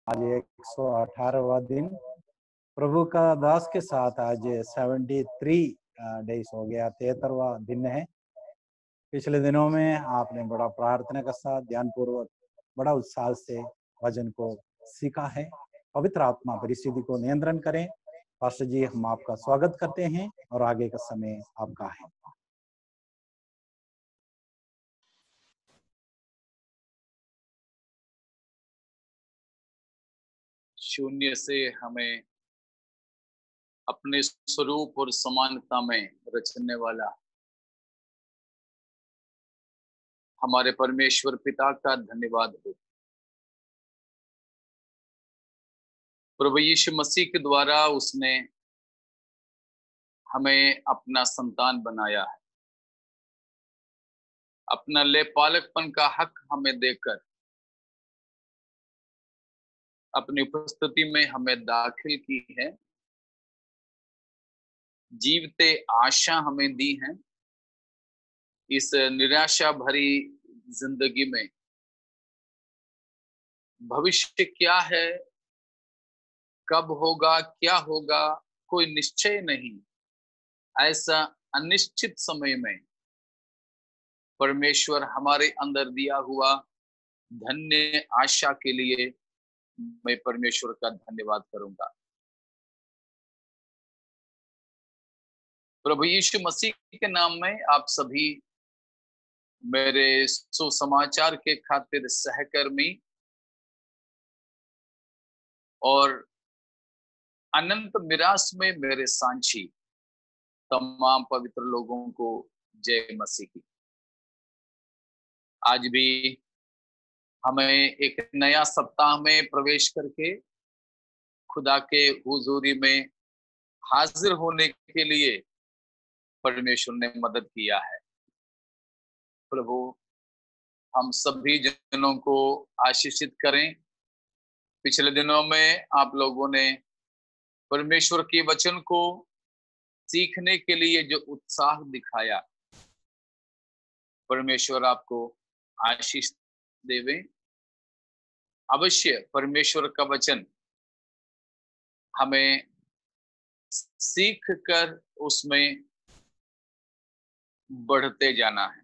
आज 118वां दिन प्रभु का दास के साथ आज 73 डेज हो गया, 73वां दिन है। पिछले दिनों में आपने बड़ा प्रार्थना के साथ ध्यान पूर्वक बड़ा उत्साह से वचन को सीखा है। पवित्र आत्मा परिस्थिति को नियंत्रण करें। पास्टर जी, हम आपका स्वागत करते हैं और आगे का समय आपका है। शून्य से हमें अपने स्वरूप और समानता में रचने वाला हमारे परमेश्वर पिता का धन्यवाद हो। प्रभु यीशु मसीह के द्वारा उसने हमें अपना संतान बनाया है। अपना लेपालकपन का हक हमें देकर अपनी उपस्थिति में हमें दाखिल की है। जीवते आशा हमें दी है। इस निराशा भरी जिंदगी में भविष्य क्या है, कब होगा, क्या होगा, कोई निश्चय नहीं। ऐसा अनिश्चित समय में परमेश्वर हमारे अंदर दिया हुआ धन्य आशा के लिए मैं परमेश्वर का धन्यवाद करूंगा। प्रभु यीशु मसीह के नाम में आप सभी मेरे सुसमाचार के खातिर सहकर्मी और अनंत मिरास में मेरे सांची तमाम पवित्र लोगों को जय मसीह की। आज भी हमें एक नया सप्ताह में प्रवेश करके खुदा के हुजूरी में हाजिर होने के लिए परमेश्वर ने मदद किया है। प्रभु हम सभी जनों को आशीषित करें। पिछले दिनों में आप लोगों ने परमेश्वर के वचन को सीखने के लिए जो उत्साह दिखाया, परमेश्वर आपको आशीष देवे। अवश्य परमेश्वर का वचन हमें सीख कर उसमें बढ़ते जाना है।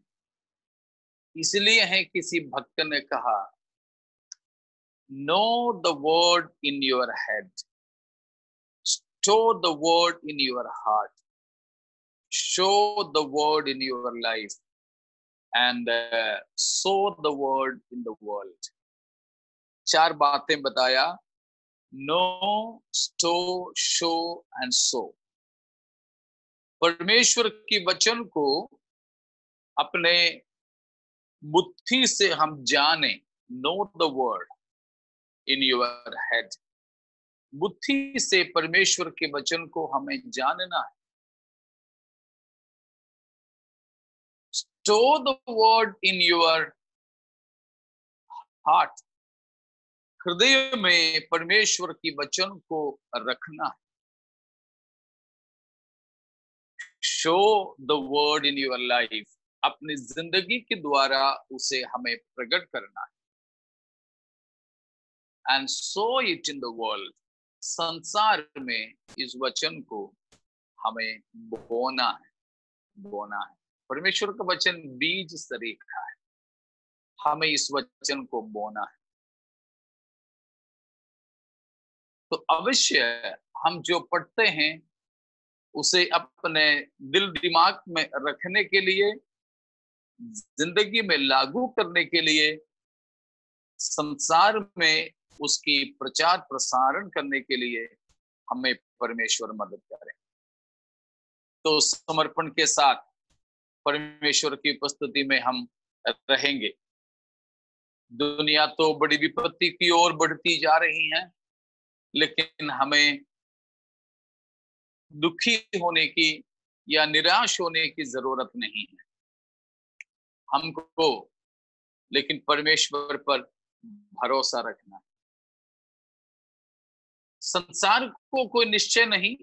इसलिए है किसी भक्त ने कहा, know the word in your head, store the word in your heart, show the word in your life and sow the word in the world. 4 बातें बताया, know, store, show and sow. परमेश्वर की वचन को अपने बुद्धि से हम जाने, know the word in your head. बुद्धि से परमेश्वर के वचन को हमें जानना है। Store the word in your heart, हृदय में परमेश्वर की वचन को रखना है। Show the word in your life, अपनी जिंदगी के द्वारा उसे हमें प्रकट करना है। And so it in the world, संसार में इस वचन को हमें बोना है, बोना है। परमेश्वर का वचन बीज सरीखा है, हमें इस वचन को बोना है। तो अवश्य हम जो पढ़ते हैं उसे अपने दिल दिमाग में रखने के लिए, जिंदगी में लागू करने के लिए, संसार में उसकी प्रचार प्रसारण करने के लिए हमें परमेश्वर मदद करें। तो समर्पण के साथ परमेश्वर की उपस्थिति में हम रहेंगे। दुनिया तो बड़ी विपत्ति की ओर बढ़ती जा रही है, लेकिन हमें दुखी होने की या निराश होने की जरूरत नहीं है। हमको लेकिन परमेश्वर पर भरोसा रखना है। संसार को कोई निश्चय नहीं,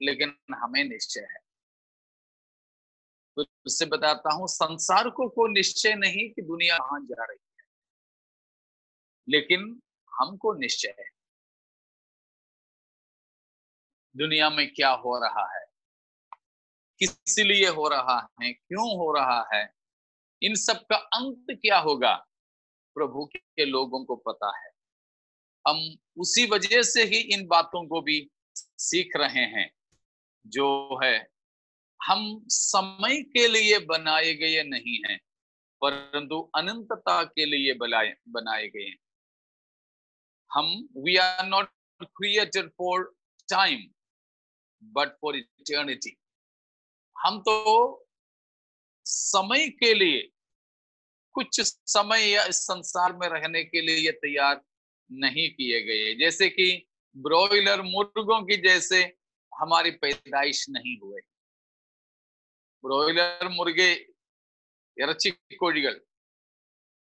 लेकिन हमें निश्चय है। तो इससे बताता हूं, संसार को कोई निश्चय नहीं कि दुनिया कहां जा रही है, लेकिन हमको निश्चय है दुनिया में क्या हो रहा है, किस लिए हो रहा है, क्यों हो रहा है, इन सब का अंत क्या होगा, प्रभु के लोगों को पता है। हम उसी वजह से ही इन बातों को भी सीख रहे हैं। जो है, हम समय के लिए बनाए गए नहीं हैं, परंतु अनंतता के लिए बनाए गए हैं। हम we are not created for time but for eternity. हम तो समय के लिए, कुछ समय या इस संसार में रहने के लिए ये तैयार नहीं किए गए। जैसे कि ब्रॉयलर मुर्गों की जैसे हमारी पैदाइश नहीं हुए। ब्रॉयलर मुर्गे इറച്ചി കോഴികൾ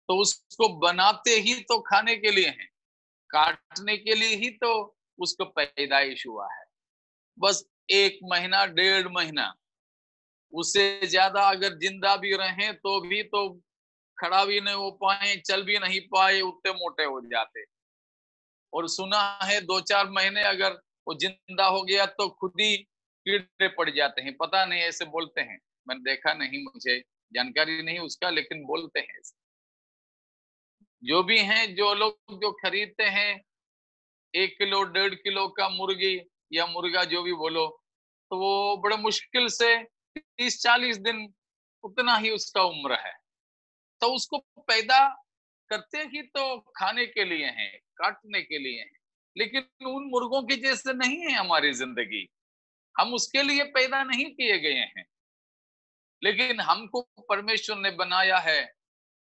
तो उसको बनाते ही तो खाने के लिए हैं, काटने के लिए ही तो उसको पैदाइश हुआ है। बस 1 महीना 1.5 महीना, उससे ज्यादा अगर जिंदा भी रहे तो भी तो खड़ा भी नहीं हो पाए, चल भी नहीं पाए, उतने मोटे हो जाते। और सुना है 2-4 महीने अगर वो जिंदा हो गया तो खुद ही कीड़े पड़ जाते हैं। पता नहीं, ऐसे बोलते हैं, मैंने देखा नहीं, मुझे जानकारी नहीं उसका, लेकिन बोलते हैं। जो भी हैं, जो लोग जो खरीदते हैं 1 किलो 1.5 किलो का मुर्गी या मुर्गा जो भी बोलो, तो वो बड़े मुश्किल से 30-40 दिन, उतना ही उसका उम्र है। तो उसको पैदा करते ही तो खाने के लिए हैं, काटने के लिए हैं। लेकिन उन मुर्गों की जैसे नहीं है हमारी जिंदगी, हम उसके लिए पैदा नहीं किए गए हैं। लेकिन हमको परमेश्वर ने बनाया है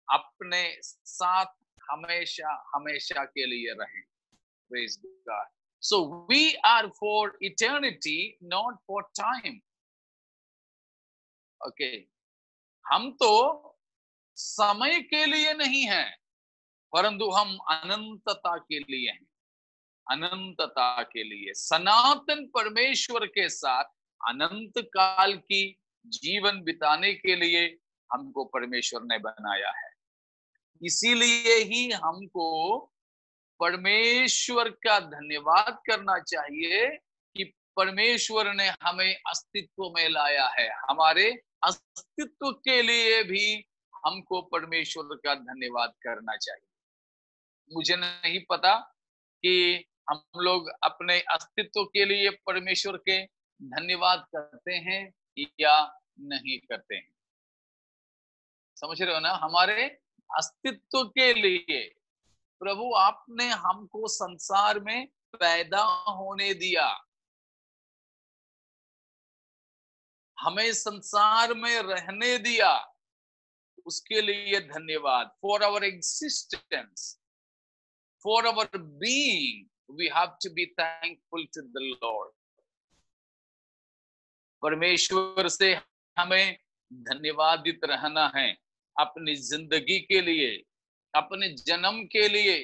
अपने साथ हमेशा हमेशा के लिए रहें। Praise God. So we are for eternity, not for time. Okay. हम तो समय के लिए नहीं हैं, परंतु हम अनंतता के लिए हैं। अनंतता के लिए सनातन परमेश्वर के साथ अनंत काल की जीवन बिताने के लिए हमको परमेश्वर ने बनाया है। इसीलिए ही हमको परमेश्वर का धन्यवाद करना चाहिए कि परमेश्वर ने हमें अस्तित्व में लाया है। हमारे अस्तित्व के लिए भी हमको परमेश्वर का धन्यवाद करना चाहिए। मुझे नहीं पता कि हम लोग अपने अस्तित्व के लिए परमेश्वर के धन्यवाद करते हैं या नहीं करते हैं। समझ रहे हो ना? हमारे अस्तित्व के लिए प्रभु आपने हमको संसार में पैदा होने दिया, हमें संसार में रहने दिया, उसके लिए धन्यवाद। For our existence, for our being, we have to be thankful to the lord. परमेश्वर से हमें धन्यवादित रहना है अपनी जिंदगी के लिए, अपने जन्म के लिए,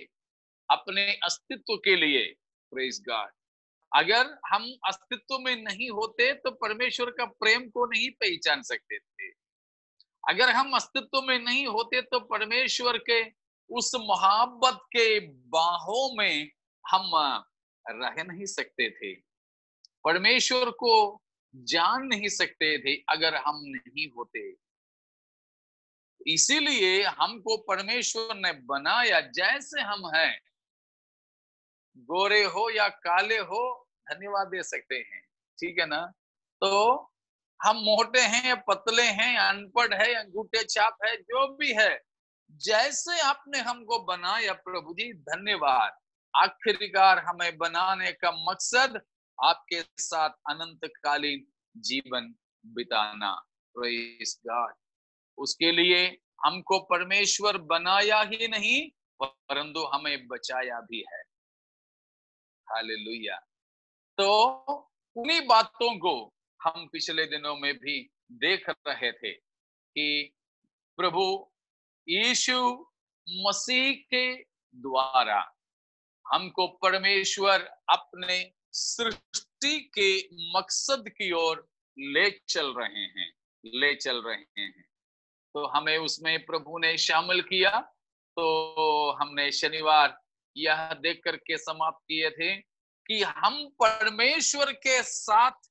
अपने अस्तित्व के लिए। Praise God. अगर हम अस्तित्व में नहीं होते तो परमेश्वर का प्रेम को नहीं पहचान सकते थे। अगर हम अस्तित्व में नहीं होते तो परमेश्वर के उस मोहब्बत के बाहों में हम रह नहीं सकते थे, परमेश्वर को जान नहीं सकते थे अगर हम नहीं होते। इसीलिए हमको परमेश्वर ने बनाया जैसे हम हैं, गोरे हो या काले हो, धन्यवाद दे सकते हैं, ठीक है ना? तो हम मोटे हैं, पतले हैं, अनपढ़ है, अंगूठे छाप है, जो भी है, जैसे आपने हमको बनाया प्रभु जी, धन्यवाद। आखिरकार हमें बनाने का मकसद आपके साथ अनंतकालीन जीवन बिताना। Praise God. उसके लिए हमको परमेश्वर बनाया ही नहीं, परंतु हमें बचाया भी है। हालेलुया। तो उन्हीं बातों को हम पिछले दिनों में भी देख रहे थे कि प्रभु यीशु मसीह के द्वारा हमको परमेश्वर अपने सृष्टि के मकसद की ओर ले चल रहे हैं, ले चल रहे हैं। तो हमें उसमें प्रभु ने शामिल किया। तो हमने शनिवार यह देख करके समाप्त किए थे कि हम परमेश्वर के साथ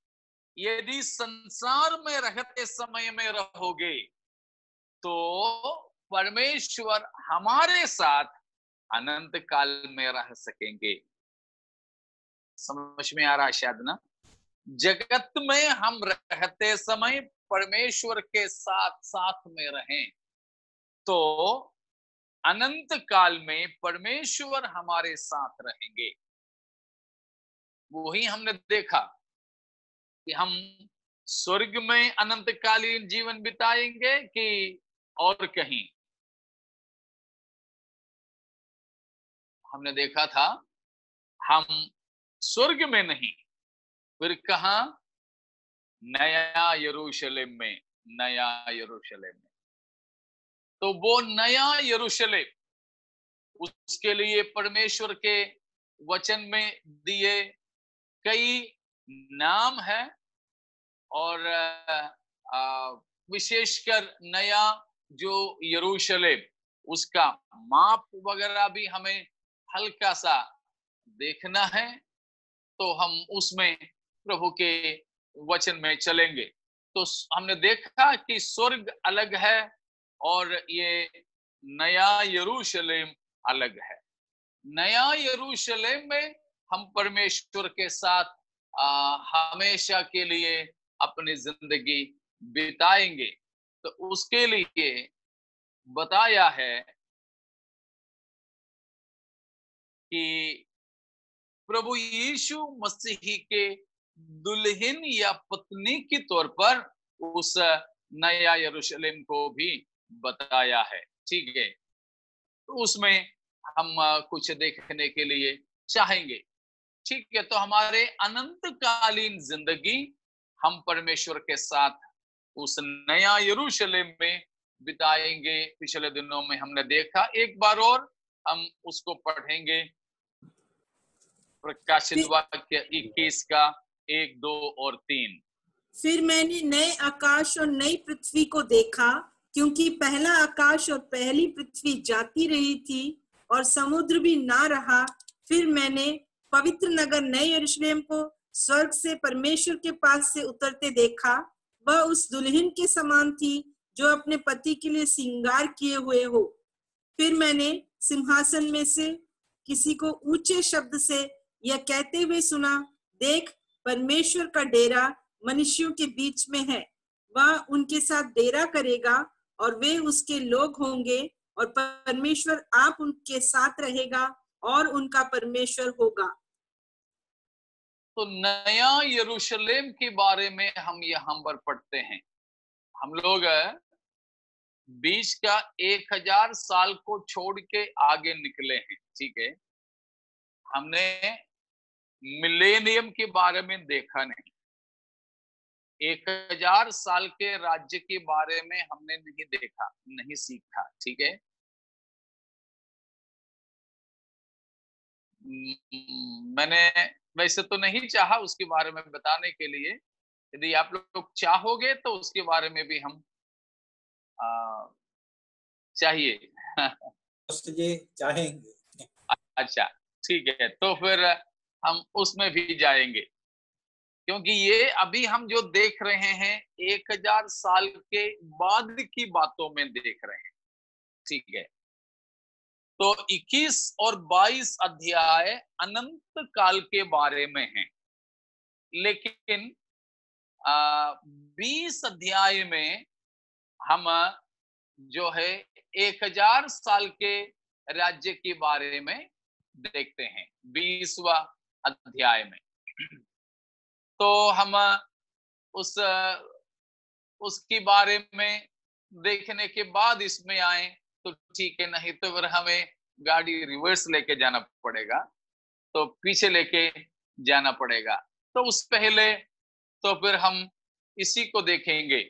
यदि संसार में रहते समय में रहोगे तो परमेश्वर हमारे साथ अनंत काल में रह सकेंगे। समझ में आ रहा है शायद ना? जगत में हम रहते समय परमेश्वर के साथ साथ में रहें तो अनंत काल में परमेश्वर हमारे साथ रहेंगे। वही हमने देखा कि हम स्वर्ग में अनंतकालीन जीवन बिताएंगे कि और कहीं। हमने देखा था हम स्वर्ग में नहीं, फिर कहा? नया यरूशलेम में, नया यरूशलेम में। तो वो नया यरूशलेम, उसके लिए परमेश्वर के वचन में दिए कई नाम है और विशेषकर नया जो यरूशलेम, उसका माप वगैरह भी हमें हल्का सा देखना है, तो हम उसमें प्रभु के वचन में चलेंगे। तो हमने देखा कि स्वर्ग अलग है और ये नया यरूशलेम अलग है। नया यरूशलेम में हम परमेश्वर के साथ हमेशा के लिए अपनी जिंदगी बिताएंगे। तो उसके लिए बताया है कि प्रभु यीशु मसीह के दुल्हन या पत्नी के तौर पर उस नया यरूशलेम को भी बताया है। ठीक है, तो उसमें हम कुछ देखने के लिए चाहेंगे। ठीक है, तो हमारे अनंतकालीन जिंदगी हम परमेश्वर के साथ उस नया यरूशलेम में बिताएंगे। पिछले दिनों में हमने देखा, एक बार और हम उसको पढ़ेंगे, प्रकाशित वाक्य 21 का 1, 2 और 3। फिर मैंने नए आकाश और नई पृथ्वी को देखा, क्योंकि पहला आकाश और पहली पृथ्वी जाती रही थी और समुद्र भी ना रहा। फिर मैंने पवित्र नगर नए यरूशलेम को स्वर्ग से परमेश्वर के पास से उतरते देखा। वह उस दुल्हन के समान थी जो अपने पति के लिए श्रृंगार किए हुए हो। फिर मैंने सिंहासन में से किसी को ऊंचे शब्द से यह कहते हुए सुना, देख, परमेश्वर का डेरा मनुष्यों के बीच में है। वह उनके साथ डेरा करेगा और वे उसके लोग होंगे और परमेश्वर आप उनके साथ रहेगा और उनका परमेश्वर होगा। तो नया यरूशलेम के बारे में हम यहाँ पर पढ़ते हैं। हम लोग बीच का 1000 साल को छोड़ के आगे निकले हैं। ठीक है, हमने मिलेनियम के बारे में देखा नहीं, 1000 साल के राज्य के बारे में हमने नहीं देखा, नहीं सीखा। ठीक है, मैंने वैसे तो नहीं चाहा उसके बारे में बताने के लिए। यदि आप लोग चाहोगे तो उसके बारे में भी हम चाहिए जी चाहेंगे। अच्छा, ठीक है, तो फिर हम उसमें भी जाएंगे, क्योंकि ये अभी हम जो देख रहे हैं 1000 साल के बाद की बातों में देख रहे हैं। ठीक है, तो 21 और 22 अध्याय अनंत काल के बारे में हैं, लेकिन 20 अध्याय में हम जो है 1000 साल के राज्य के बारे में देखते हैं, 20वां अध्याय में। तो हम उसके बारे में देखने के बाद इसमें आए तो ठीक है, नहीं तो फिर हमें गाड़ी रिवर्स लेके जाना पड़ेगा, तो पीछे लेके जाना पड़ेगा। तो उस पहले तो फिर हम इसी को देखेंगे,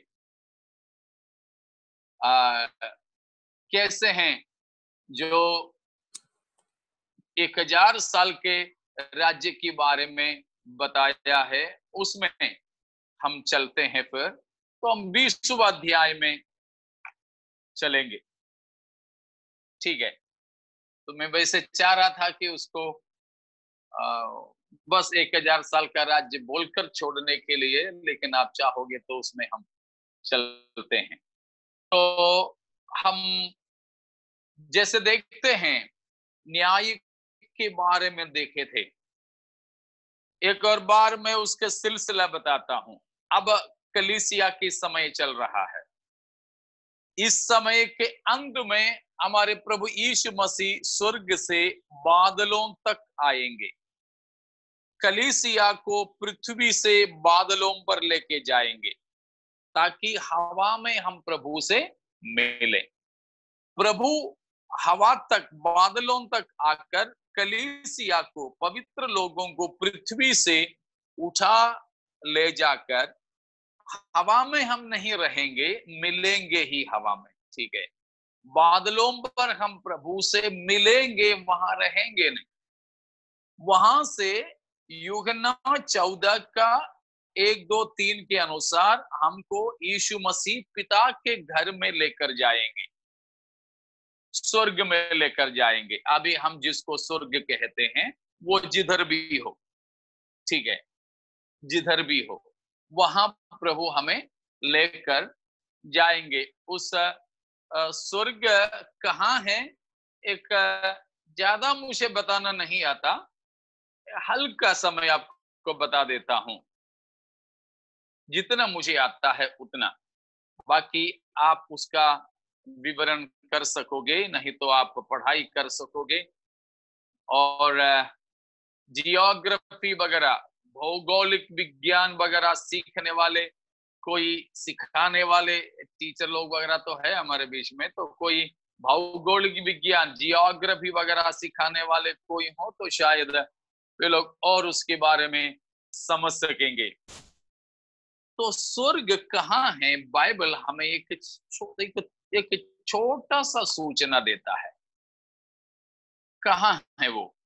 कैसे हैं जो 1000 साल के राज्य के बारे में बताया है, उसमें हम चलते हैं। फिर तो हम 20वां अध्याय में चलेंगे। ठीक है, तो मैं वैसे चाह रहा था कि उसको बस 1000 साल का राज्य बोलकर छोड़ने के लिए, लेकिन आप चाहोगे तो उसमें हम चलते हैं। तो हम जैसे देखते हैं, न्याय के बारे में देखे थे, एक और बार मैं उसके सिलसिला बताता हूं। अब कलीसिया की समय चल रहा है। इस समय के अंत में हमारे प्रभु यीशु मसीह स्वर्ग से बादलों तक आएंगे, कलीसिया को पृथ्वी से बादलों पर लेके जाएंगे, ताकि हवा में हम प्रभु से मिले। प्रभु हवा तक, बादलों तक आकर कलीसिया को, पवित्र लोगों को पृथ्वी से उठा ले जाकर हवा में हम नहीं रहेंगे, मिलेंगे ही हवा में, ठीक है। बादलों पर हम प्रभु से मिलेंगे, वहां रहेंगे नहीं। वहां से यूहन्ना 14 का 1, 2, 3 के अनुसार हमको यीशु मसीह पिता के घर में लेकर जाएंगे, स्वर्ग में लेकर जाएंगे। अभी हम जिसको स्वर्ग कहते हैं वो जिधर भी हो, ठीक है, जिधर भी हो, वहां प्रभु हमें लेकर जाएंगे। उस स्वर्ग कहाँ है, एक ज्यादा मुझे बताना नहीं आता, हल्का समय आपको बता देता हूं, जितना मुझे आता है उतना। बाकी आप उसका विवरण कर सकोगे, नहीं तो आप पढ़ाई कर सकोगे। और जियोग्राफी वगैरह, भौगोलिक विज्ञान वगैरह सीखने वाले, कोई सिखाने वाले टीचर लोग वगैरह तो है हमारे बीच में, तो कोई भौगोलिक विज्ञान, जियोग्राफी वगैरह सिखाने वाले कोई हो तो शायद वे लोग और उसके बारे में समझ सकेंगे। तो स्वर्ग कहाँ है, बाइबल हमें एक छोटा सा सूचना देता है, कहाँ है वो,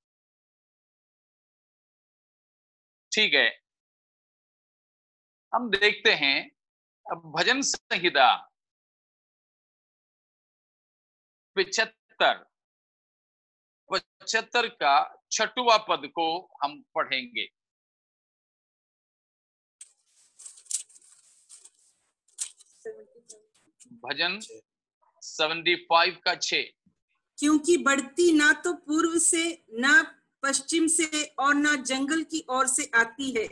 ठीक है। हम देखते हैं भजन संहिता 75 का 6वां पद को हम पढ़ेंगे। भजन 75 का 6। क्योंकि बढ़ती ना तो पूर्व से, ना पश्चिम से, और ना जंगल की ओर से आती है,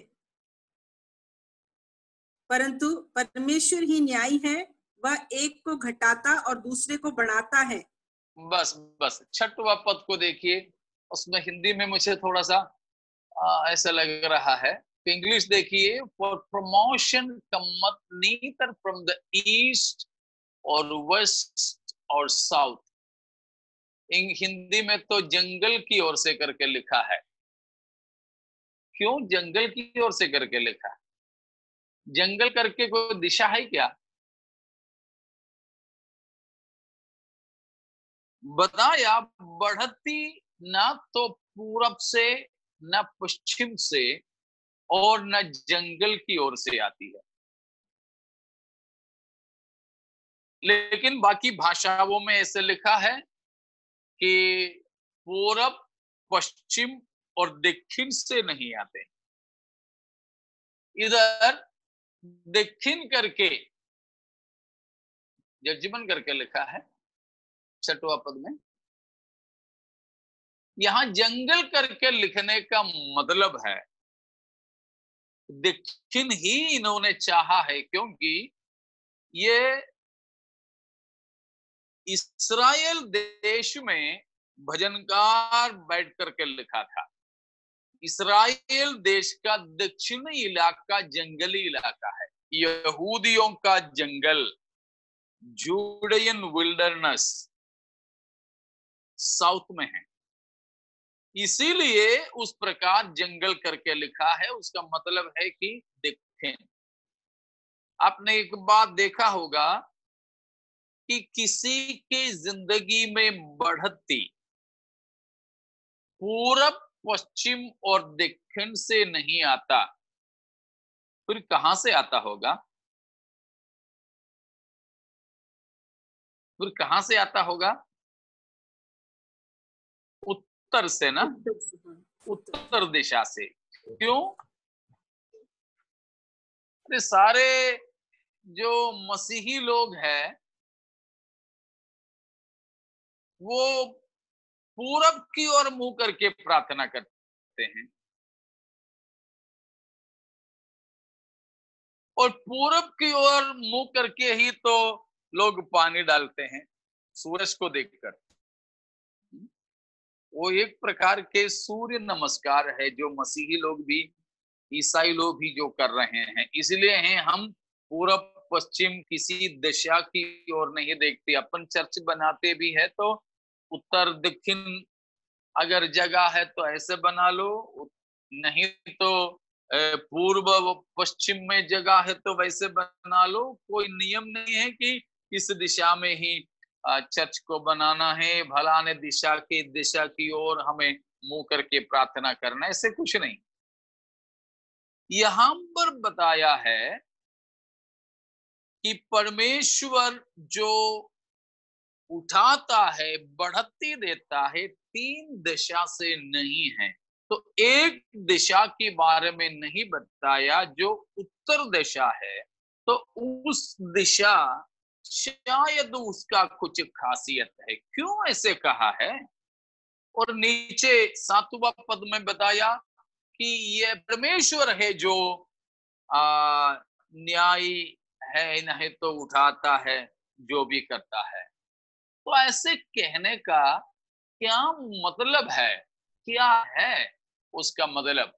परंतु परमेश्वर ही न्यायी है, वह एक को घटाता और दूसरे को बढ़ाता है। बस 6वां पद को देखिए, उसमें हिंदी में मुझे थोड़ा सा ऐसा लग रहा है। इंग्लिश देखिए, फॉर प्रमोशन कमत नीदर फ्रॉम द ईस्ट और वेस्ट और साउथ। हिंदी में तो जंगल की ओर से करके लिखा है। क्यों जंगल की ओर से करके लिखा है? जंगल करके कोई दिशा है क्या? बताया, बढ़ती ना तो पूरब से, ना पश्चिम से, और न जंगल की ओर से आती है। लेकिन बाकी भाषाओं में ऐसे लिखा है कि पूरब, पश्चिम और दक्षिण से नहीं आते। इधर दक्षिण करके जर्जीमन करके लिखा है 6वां पद में। यहां जंगल करके लिखने का मतलब है दक्षिण ही इन्होंने चाहा है, क्योंकि ये इस्राएल देश में भजनकार बैठ करके लिखा था। इस्राएल देश का दक्षिणी इलाका जंगली इलाका है, यहूदियों का जंगल, जूडियन विल्डरनेस साउथ में है। इसीलिए उस प्रकार जंगल करके लिखा है। उसका मतलब है कि दक्षिण। आपने एक बात देखा होगा कि किसी की जिंदगी में बढ़ती पूरब, पश्चिम और दक्षिण से नहीं आता, फिर कहां से आता होगा? फिर कहां से आता होगा? उत्तर से ना। उत्तर दिशा से। क्यों? अरे सारे जो मसीही लोग हैं वो पूरब की ओर मुंह करके प्रार्थना करते हैं, और पूरब की ओर मुंह करके ही तो लोग पानी डालते हैं सूरज को देखकर। वो एक प्रकार के सूर्य नमस्कार है जो मसीही लोग भी, ईसाई लोग भी जो कर रहे हैं। इसलिए हैं हम पूरब पश्चिम किसी दिशा की ओर नहीं देखते। अपन चर्च बनाते भी है तो उत्तर दक्षिण अगर जगह है तो ऐसे बना लो, नहीं तो पूर्व पश्चिम में जगह है तो वैसे बना लो। कोई नियम नहीं है कि इस दिशा में ही चर्च को बनाना है, भलाने दिशा की ओर हमें मुंह करके प्रार्थना करना, ऐसे कुछ नहीं। यहां पर बताया है कि परमेश्वर जो उठाता है, बढ़ती देता है, 3 दिशा से नहीं है। तो एक दिशा के बारे में नहीं बताया जो उत्तर दिशा है, तो उस दिशा शायद उसका कुछ खासियत है। क्यों ऐसे कहा है? और नीचे 7वां पद में बताया कि यह परमेश्वर है जो न्यायी है, नहीं तो उठाता है, जो भी करता है। तो ऐसे कहने का क्या मतलब है? क्या है उसका मतलब?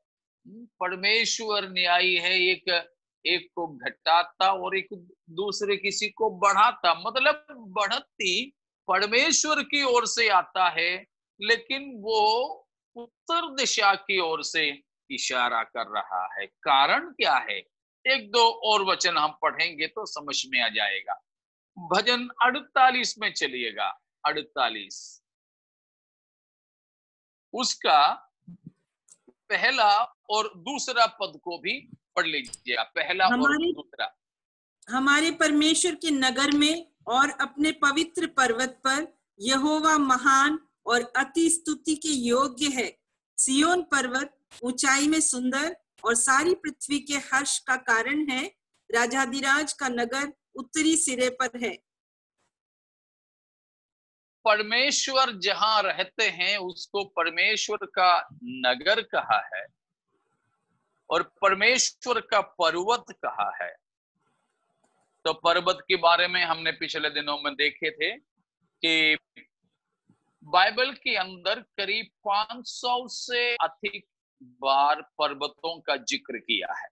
परमेश्वर न्यायी है, एक को घटाता और एक दूसरे किसी को बढ़ाता। मतलब बढ़ती परमेश्वर की ओर से आता है, लेकिन वो उत्तर दिशा की ओर से इशारा कर रहा है। कारण क्या है? 1-2 और वचन हम पढ़ेंगे तो समझ में आ जाएगा। भजन 48 में चलिएगा। 48 उसका पहला और दूसरा पद को भी पढ़ लीजिएगा। पहला और दूसरा। हमारे परमेश्वर के नगर में और अपने पवित्र पर्वत पर यहोवा महान और अति स्तुति के योग्य है। सियोन पर्वत ऊंचाई में सुंदर और सारी पृथ्वी के हर्ष का कारण है। राजाधिराज का नगर उत्तरी सिरे पर है। परमेश्वर जहां रहते हैं उसको परमेश्वर का नगर कहा है और परमेश्वर का पर्वत कहा है। तो पर्वत के बारे में हमने पिछले दिनों में देखे थे कि बाइबल के अंदर करीब 500 से अधिक बार पर्वतों का जिक्र किया है।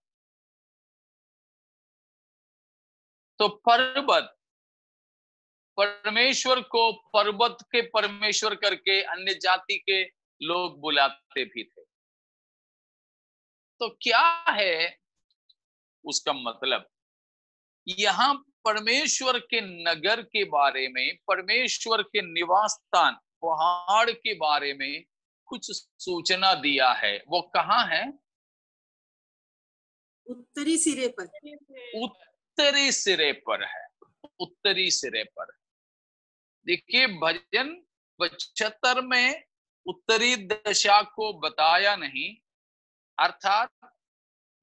तो पर्वत, परमेश्वर को पर्वत के परमेश्वर करके अन्य जाति के लोग बुलाते भी थे। तो क्या है उसका मतलब? यहां परमेश्वर के नगर के बारे में, परमेश्वर के निवास स्थान पहाड़ के बारे में कुछ सूचना दिया है। वो कहाँ है? उत्तरी सिरे पर। उत्तरी सिरे पर है। उत्तरी सिरे पर। देखिए भजन 75 में उत्तरी दिशा को बताया नहीं, अर्थात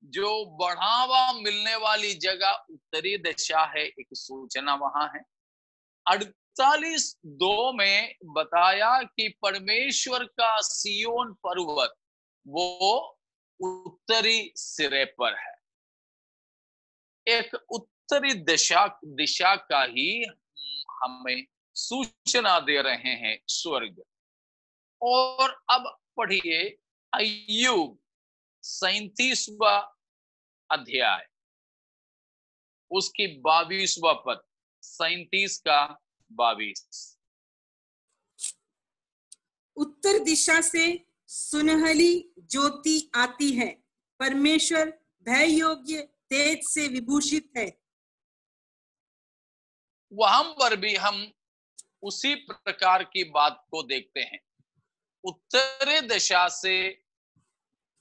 जो बढ़ावा मिलने वाली जगह उत्तरी दिशा है, एक सूचना वहां है। 48:2 में बताया कि परमेश्वर का सियोन पर्वत वो उत्तरी सिरे पर है। एक उत्तरी दिशा का ही हमें सूचना दे रहे हैं स्वर्ग। और अब पढ़िए अय्यूब 37वां अध्याय, उसकी 22वां पद। 37 का 22। उत्तर दिशा से सुनहली ज्योति आती है। परमेश्वर भय योग्य तेज से विभूषित है। वहां पर भी हम उसी प्रकार की बात को देखते हैं। उत्तरी दिशा से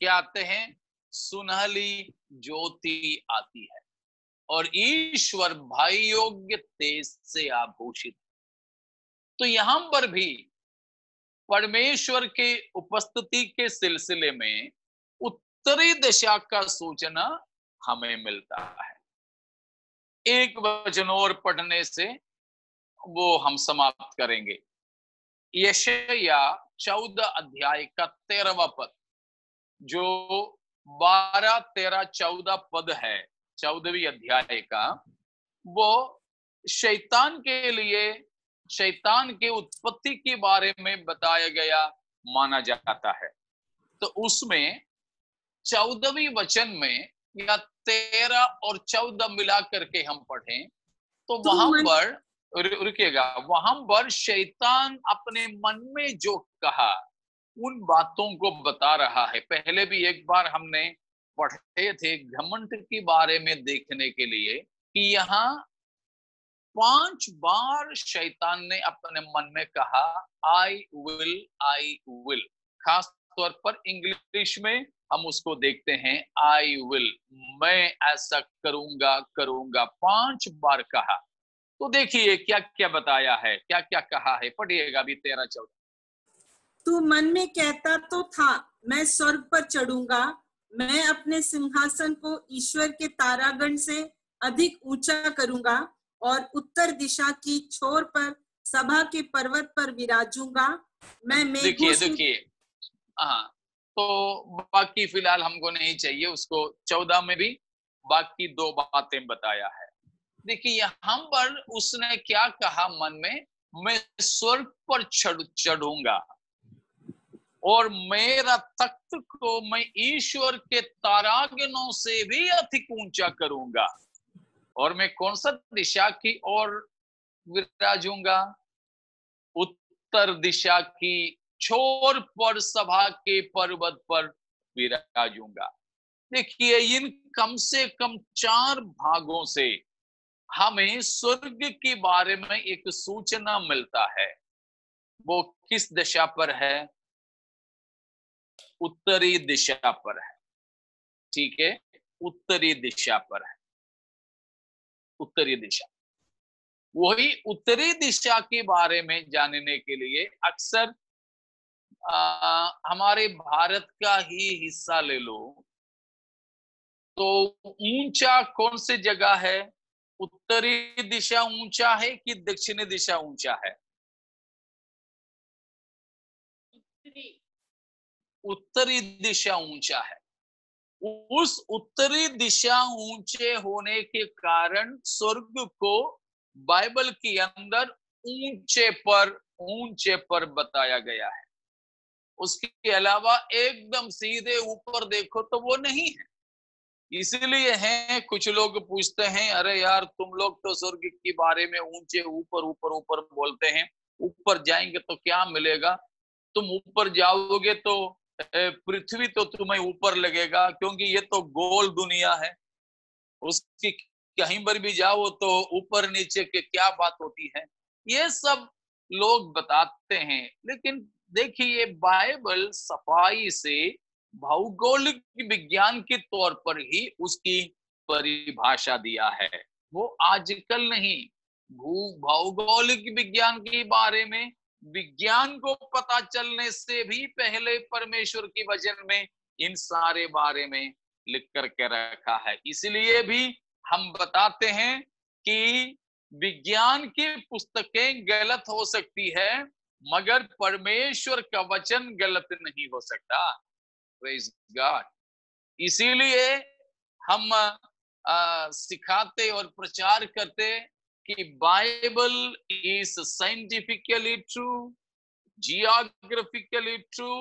क्या आते हैं? सुनहली ज्योति आती है और ईश्वर भय योग्य तेज से आभूषित। तो यहां पर भी परमेश्वर की उपस्थिति के सिलसिले में उत्तरी दिशा का सूचना हमें मिलता है। एक वचन और पढ़ने से वो हम समाप्त करेंगे। यशाया 14 अध्याय का 13वां पद, जो 12, 13, 14 पद है 14वीं अध्याय का, वो शैतान के लिए, शैतान की उत्पत्ति के बारे में बताया गया माना जाता है। तो उसमें 14वीं वचन में या 13 और 14 मिला करके हम पढ़ें तो वहां पर रुकिएगा, वहां पर शैतान अपने मन में जो कहा उन बातों को बता रहा है। पहले भी एक बार हमने पढ़े थे घमंड के बारे में देखने के लिए कि यहाँ 5 बार शैतान ने अपने मन में कहा आई विल। खास तौर पर इंग्लिश में हम उसको देखते हैं आई विल, मैं ऐसा करूंगा करूंगा, 5 बार कहा। तो देखिए क्या क्या बताया है, क्या क्या कहा है, पढ़िएगा अभी 13-14। तू मन में कहता तो था मैं स्वर्ग पर चढ़ूंगा, मैं अपने सिंहासन को ईश्वर के तारागण से अधिक ऊंचा करूंगा और उत्तर दिशा की छोर पर सभा के पर्वत पर विराजूंगा। मैं देखिए हाँ, तो बाकी फिलहाल हमको नहीं चाहिए, उसको 14 में भी बाकी 2 बातें बताया है। देखिए यहाँ पर उसने क्या कहा मन में, मैं स्वर्ग पर चढ़ूंगा और मेरा तख्त को मैं ईश्वर के तारागणों से भी अधिक ऊंचा करूंगा और मैं कौन सा दिशा की ओर विराजूंगा, उत्तर दिशा की छोर पर सभा के पर्वत पर विराजूंगा। देखिए इन कम से कम 4 भागों से हमें स्वर्ग के बारे में एक सूचना मिलता है। वो किस दिशा पर है? उत्तरी दिशा पर है। ठीक है, उत्तरी दिशा पर है, उत्तरी दिशा। वही उत्तरी दिशा के बारे में जानने के लिए अक्सर हमारे भारत का ही हिस्सा ले लो तो ऊंचा कौन सी जगह है? उत्तरी दिशा ऊंचा है कि दक्षिणी दिशा ऊंचा है? उत्तरी दिशा ऊंचा है। उस उत्तरी दिशा ऊंचे होने के कारण स्वर्ग को बाइबल के अंदर ऊंचे पर बताया गया है। उसके अलावा एकदम सीधे ऊपर देखो तो वो नहीं है। इसलिए है कुछ लोग पूछते हैं, अरे यार तुम लोग तो स्वर्ग के बारे में ऊंचे ऊपर ऊपर ऊपर बोलते हैं, ऊपर जाएंगे तो क्या मिलेगा? तुम ऊपर जाओगे तो पृथ्वी तो तुम्हें ऊपर लगेगा, क्योंकि ये तो गोल दुनिया है, उसकी कहीं पर भी जाओ तो ऊपर नीचे के क्या बात होती है, ये सब लोग बताते हैं। लेकिन देखिए बाइबल सफाई से भौगोलिक विज्ञान के तौर पर ही उसकी परिभाषा दिया है। वो आजकल नहीं, भौगोलिक विज्ञान के बारे में विज्ञान को पता चलने से भी पहले परमेश्वर की वचन में इन सारे बारे में लिख करके रखा है। इसलिए भी हम बताते हैं कि विज्ञान की पुस्तकें गलत हो सकती है मगर परमेश्वर का वचन गलत नहीं हो सकता। Praise God. इसीलिए हम सिखाते और प्रचार करते कि Bible is scientifically true, geographically true,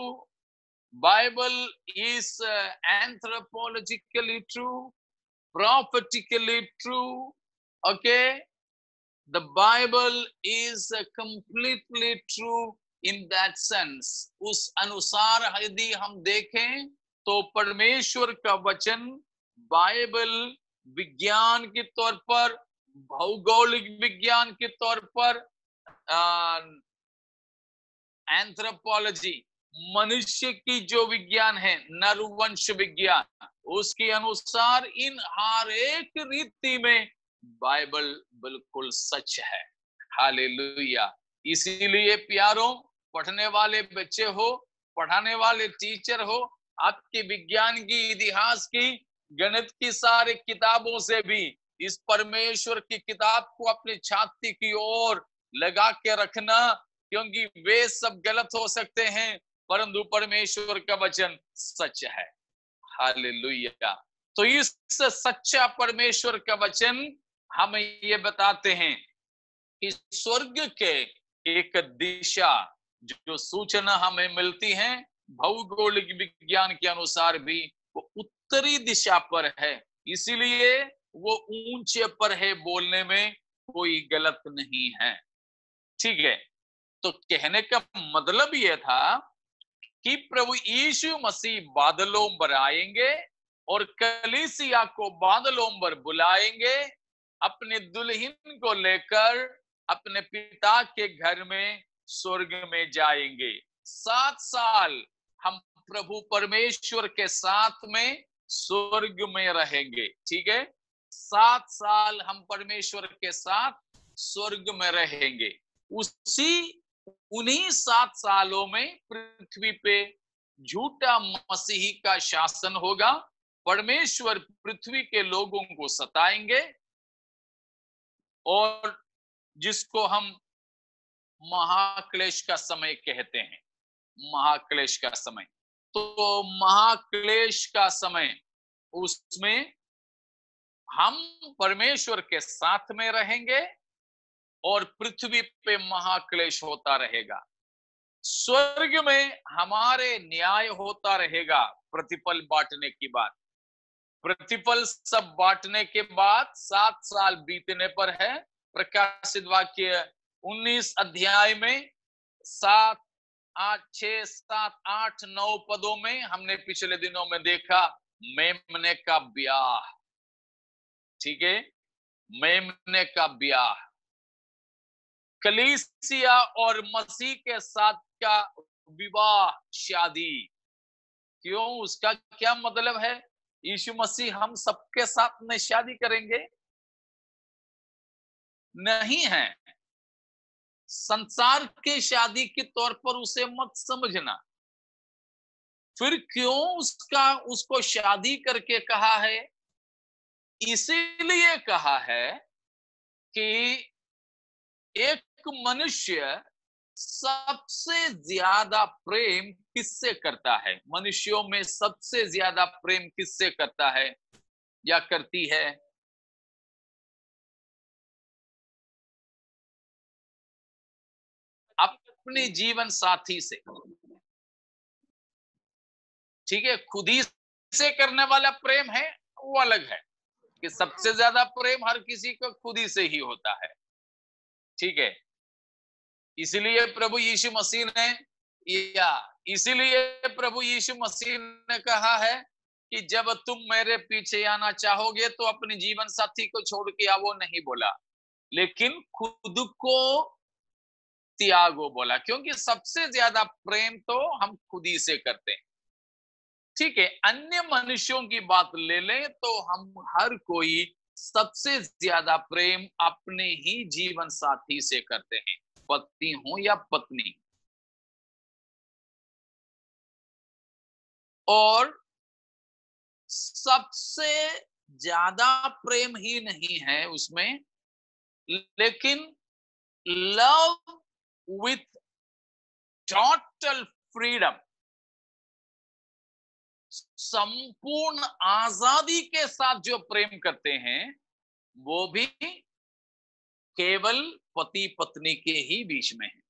Bible is anthropologically true, prophetically true. Okay, the Bible is completely true in that sense. उस अनुसार यदि हम देखें तो परमेश्वर का वचन बाइबल विज्ञान के तौर पर, भौगोलिक विज्ञान के तौर पर, एंथ्रोपोलॉजी मनुष्य की जो विज्ञान है, नरवंश विज्ञान, उसके अनुसार इन हर एक रीति में बाइबल बिल्कुल सच है। हालेलुया। इसीलिए प्यारों, पढ़ने वाले बच्चे हो, पढ़ाने वाले टीचर हो, आपके विज्ञान की, इतिहास की, गणित की सारी किताबों से भी इस परमेश्वर की किताब को अपनी छाती की ओर लगा के रखना, क्योंकि वे सब गलत हो सकते हैं परंतु परमेश्वर का वचन सच है। हालेलुया। तो इस सच्चा परमेश्वर का वचन हमें ये बताते हैं कि स्वर्ग के एक दिशा जो सूचना हमें मिलती है भौगोलिक विज्ञान के अनुसार भी वो उत्तरी दिशा पर है, इसीलिए वो ऊंचे पर है, बोलने में कोई गलत नहीं है। ठीक है, तो कहने का मतलब यह था कि प्रभु यीशु मसीह बादलों पर आएंगे और कलीसिया को बादलों पर बुलाएंगे, अपने दुल्हन को लेकर अपने पिता के घर में स्वर्ग में जाएंगे। 7 साल हम प्रभु परमेश्वर के साथ में स्वर्ग में रहेंगे। ठीक है, 7 साल हम परमेश्वर के साथ स्वर्ग में रहेंगे। उन्हीं 7 सालों में पृथ्वी पे झूठा मसीही का शासन होगा। परमेश्वर पृथ्वी के लोगों को सताएंगे और जिसको हम महाक्लेश का समय कहते हैं, महाक्लेश का समय। तो महाक्लेश का समय, उसमें हम परमेश्वर के साथ में रहेंगे और पृथ्वी पे महाक्लेश होता रहेगा। स्वर्ग में हमारे न्याय होता रहेगा प्रतिफल बांटने की बात। प्रतिफल सब बांटने के बाद 7 साल बीतने पर है। प्रकाशित वाक्य 19 अध्याय में 7, 8, 6, 7, 8, 9 पदों में हमने पिछले दिनों में देखा मेमने का ब्याह। ठीक है, मेमने का ब्याह कलीसिया और मसीह के साथ का विवाह, शादी। क्यों, उसका क्या मतलब है? यीशु मसीह हम सबके साथ में शादी करेंगे? नहीं है। संसार के शादी के तौर पर उसे मत समझना। फिर क्यों उसको शादी करके कहा है? इसीलिए कहा है कि एक मनुष्य सबसे ज्यादा प्रेम किससे करता है? मनुष्यों में सबसे ज्यादा प्रेम किससे करता है या करती है? अपने जीवन साथी से। ठीक है, खुद ही से करने वाला प्रेम है वो अलग है कि सबसे ज्यादा प्रेम हर किसी को खुद ही से ही होता है। ठीक है, इसीलिए प्रभु यीशु मसीह ने कहा है कि जब तुम मेरे पीछे आना चाहोगे तो अपने जीवन साथी को छोड़ के आओ, नहीं बोला, लेकिन खुद को त्यागो बोला, क्योंकि सबसे ज्यादा प्रेम तो हम खुद ही से करते हैं। ठीक है, अन्य मनुष्यों की बात ले लें तो हम हर कोई सबसे ज्यादा प्रेम अपने ही जीवन साथी से करते हैं, पति हो या पत्नी। और सबसे ज्यादा प्रेम ही नहीं है उसमें, लेकिन लव विथ टोटल फ्रीडम, संपूर्ण आजादी के साथ जो प्रेम करते हैं वो भी केवल पति पत्नी के ही बीच में है।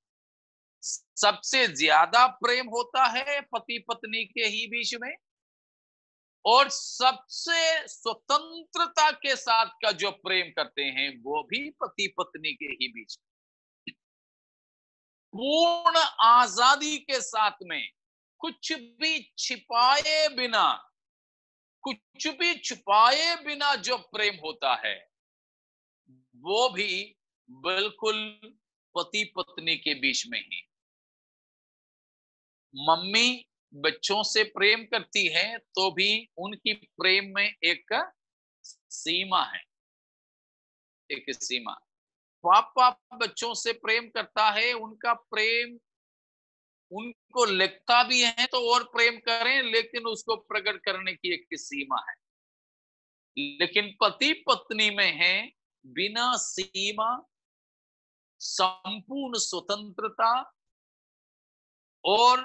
सबसे ज्यादा प्रेम होता है पति पत्नी के ही बीच में, और सबसे स्वतंत्रता के साथ का जो प्रेम करते हैं वो भी पति पत्नी के ही बीच में। पूर्ण आजादी के साथ में, कुछ भी छिपाए बिना जो प्रेम होता है वो भी बिल्कुल पति पत्नी के बीच में ही। मम्मी बच्चों से प्रेम करती है तो भी उनकी प्रेम में एक सीमा है, एक सीमा। पापा बच्चों से प्रेम करता है, उनका प्रेम उनको लगता भी है तो और प्रेम करें, लेकिन उसको प्रकट करने की एक सीमा है। लेकिन पति पत्नी में है बिना सीमा, संपूर्ण स्वतंत्रता और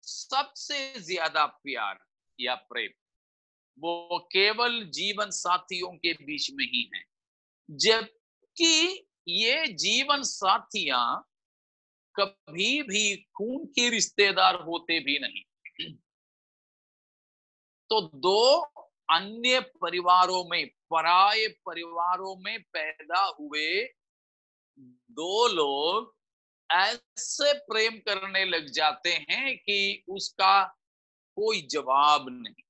सबसे ज्यादा प्यार या प्रेम वो केवल जीवन साथियों के बीच में ही है। जबकि ये जीवन साथियां कभी भी खून के रिश्तेदार होते भी नहीं। तो दो अन्य परिवारों में, पराये परिवारों में पैदा हुए दो लोग ऐसे प्रेम करने लग जाते हैं कि उसका कोई जवाब नहीं।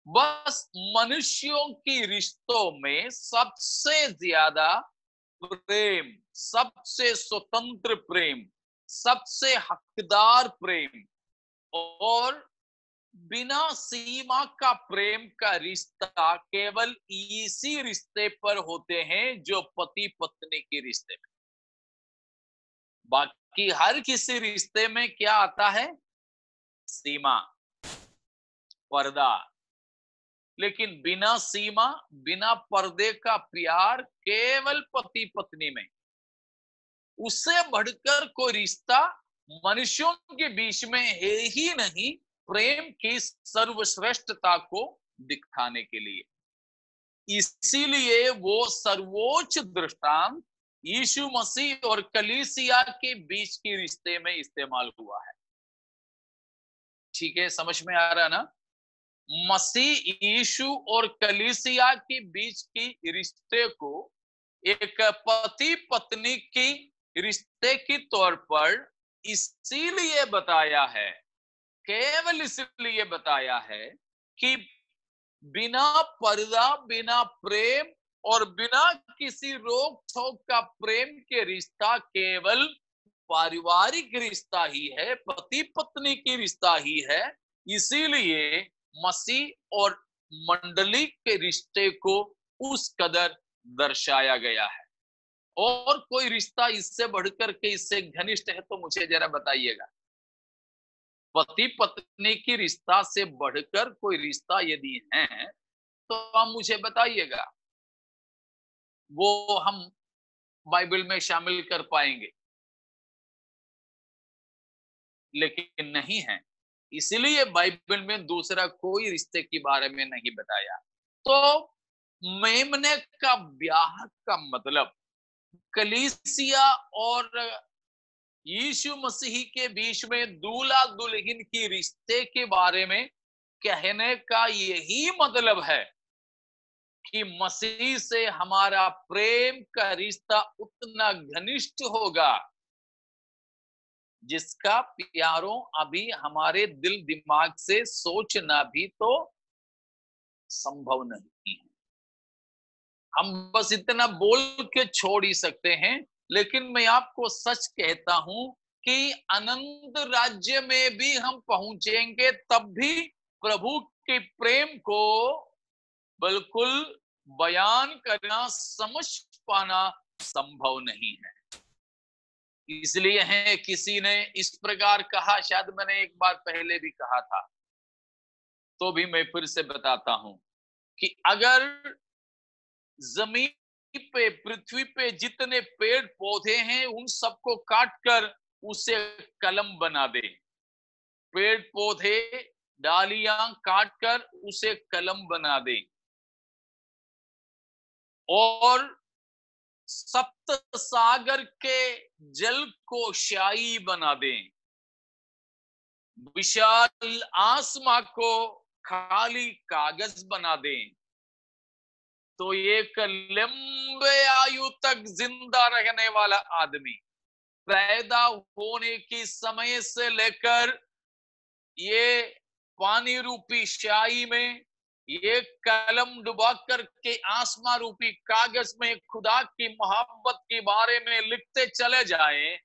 बस मनुष्यों की रिश्तों में सबसे ज्यादा प्रेम, सबसे स्वतंत्र प्रेम, सबसे हकदार प्रेम और बिना सीमा का प्रेम का रिश्ता केवल इसी रिश्ते पर होते हैं जो पति पत्नी के रिश्ते में। बाकी हर किसी रिश्ते में क्या आता है? सीमा, पर्दा। लेकिन बिना सीमा, बिना पर्दे का प्यार केवल पति पत्नी में। उससे बढ़कर कोई रिश्ता मनुष्यों के बीच में है ही नहीं, प्रेम की सर्वश्रेष्ठता को दिखाने के लिए। इसीलिए वो सर्वोच्च दृष्टांत यीशु मसीह और कलीसिया के बीच के रिश्ते में इस्तेमाल हुआ है। ठीक है, समझ में आ रहा ना? मसीह यीशु और कलीसिया के बीच की रिश्ते को एक पति पत्नी की रिश्ते के तौर पर इसीलिए बताया है, केवल इसलिए बताया है कि बिना पर्दा, बिना प्रेम और बिना किसी रोक टोक का प्रेम के रिश्ता केवल पारिवारिक रिश्ता ही है, पति पत्नी की रिश्ता ही है। इसीलिए मसीह और मंडली के रिश्ते को उस कदर दर्शाया गया है। और कोई रिश्ता इससे बढ़कर के, इससे घनिष्ठ है तो मुझे जरा बताइएगा। पति पत्नी की रिश्ता से बढ़कर कोई रिश्ता यदि है तो आप मुझे बताइएगा, वो हम बाइबल में शामिल कर पाएंगे, लेकिन नहीं है। इसलिए बाइबल में दूसरा कोई रिश्ते के बारे में नहीं बताया। तो मेमने का ब्याह का मतलब कलीसिया और यीशु मसीह के बीच में दूल्हा दुल्हन की रिश्ते के बारे में कहने का यही मतलब है कि मसीह से हमारा प्रेम का रिश्ता उतना घनिष्ठ होगा जिसका प्यारों अभी हमारे दिल दिमाग से सोचना भी तो संभव नहीं है। हम बस इतना बोल के छोड़ ही सकते हैं, लेकिन मैं आपको सच कहता हूं कि अनंत राज्य में भी हम पहुंचेंगे तब भी प्रभु के प्रेम को बिल्कुल बयान करना, समझ पाना संभव नहीं है। इसलिए है किसी ने इस प्रकार कहा, शायद मैंने एक बार पहले भी कहा था, तो भी मैं फिर से बताता हूं कि अगर जमीन पे, पृथ्वी पे जितने पेड़ पौधे हैं उन सबको काटकर उसे कलम बना दे, पेड़ पौधे डालियां काटकर उसे कलम बना दे और सप्त सागर के जल को स्याही बना दें, विशाल आसमां को खाली कागज बना दें, तो एक लंबे आयु तक जिंदा रहने वाला आदमी पैदा होने की समय से लेकर ये पानी रूपी स्याही में, ये कलम डुबा करके आसमां रूपी कागज में खुदा की मोहब्बत के बारे में लिखते चले जाएं,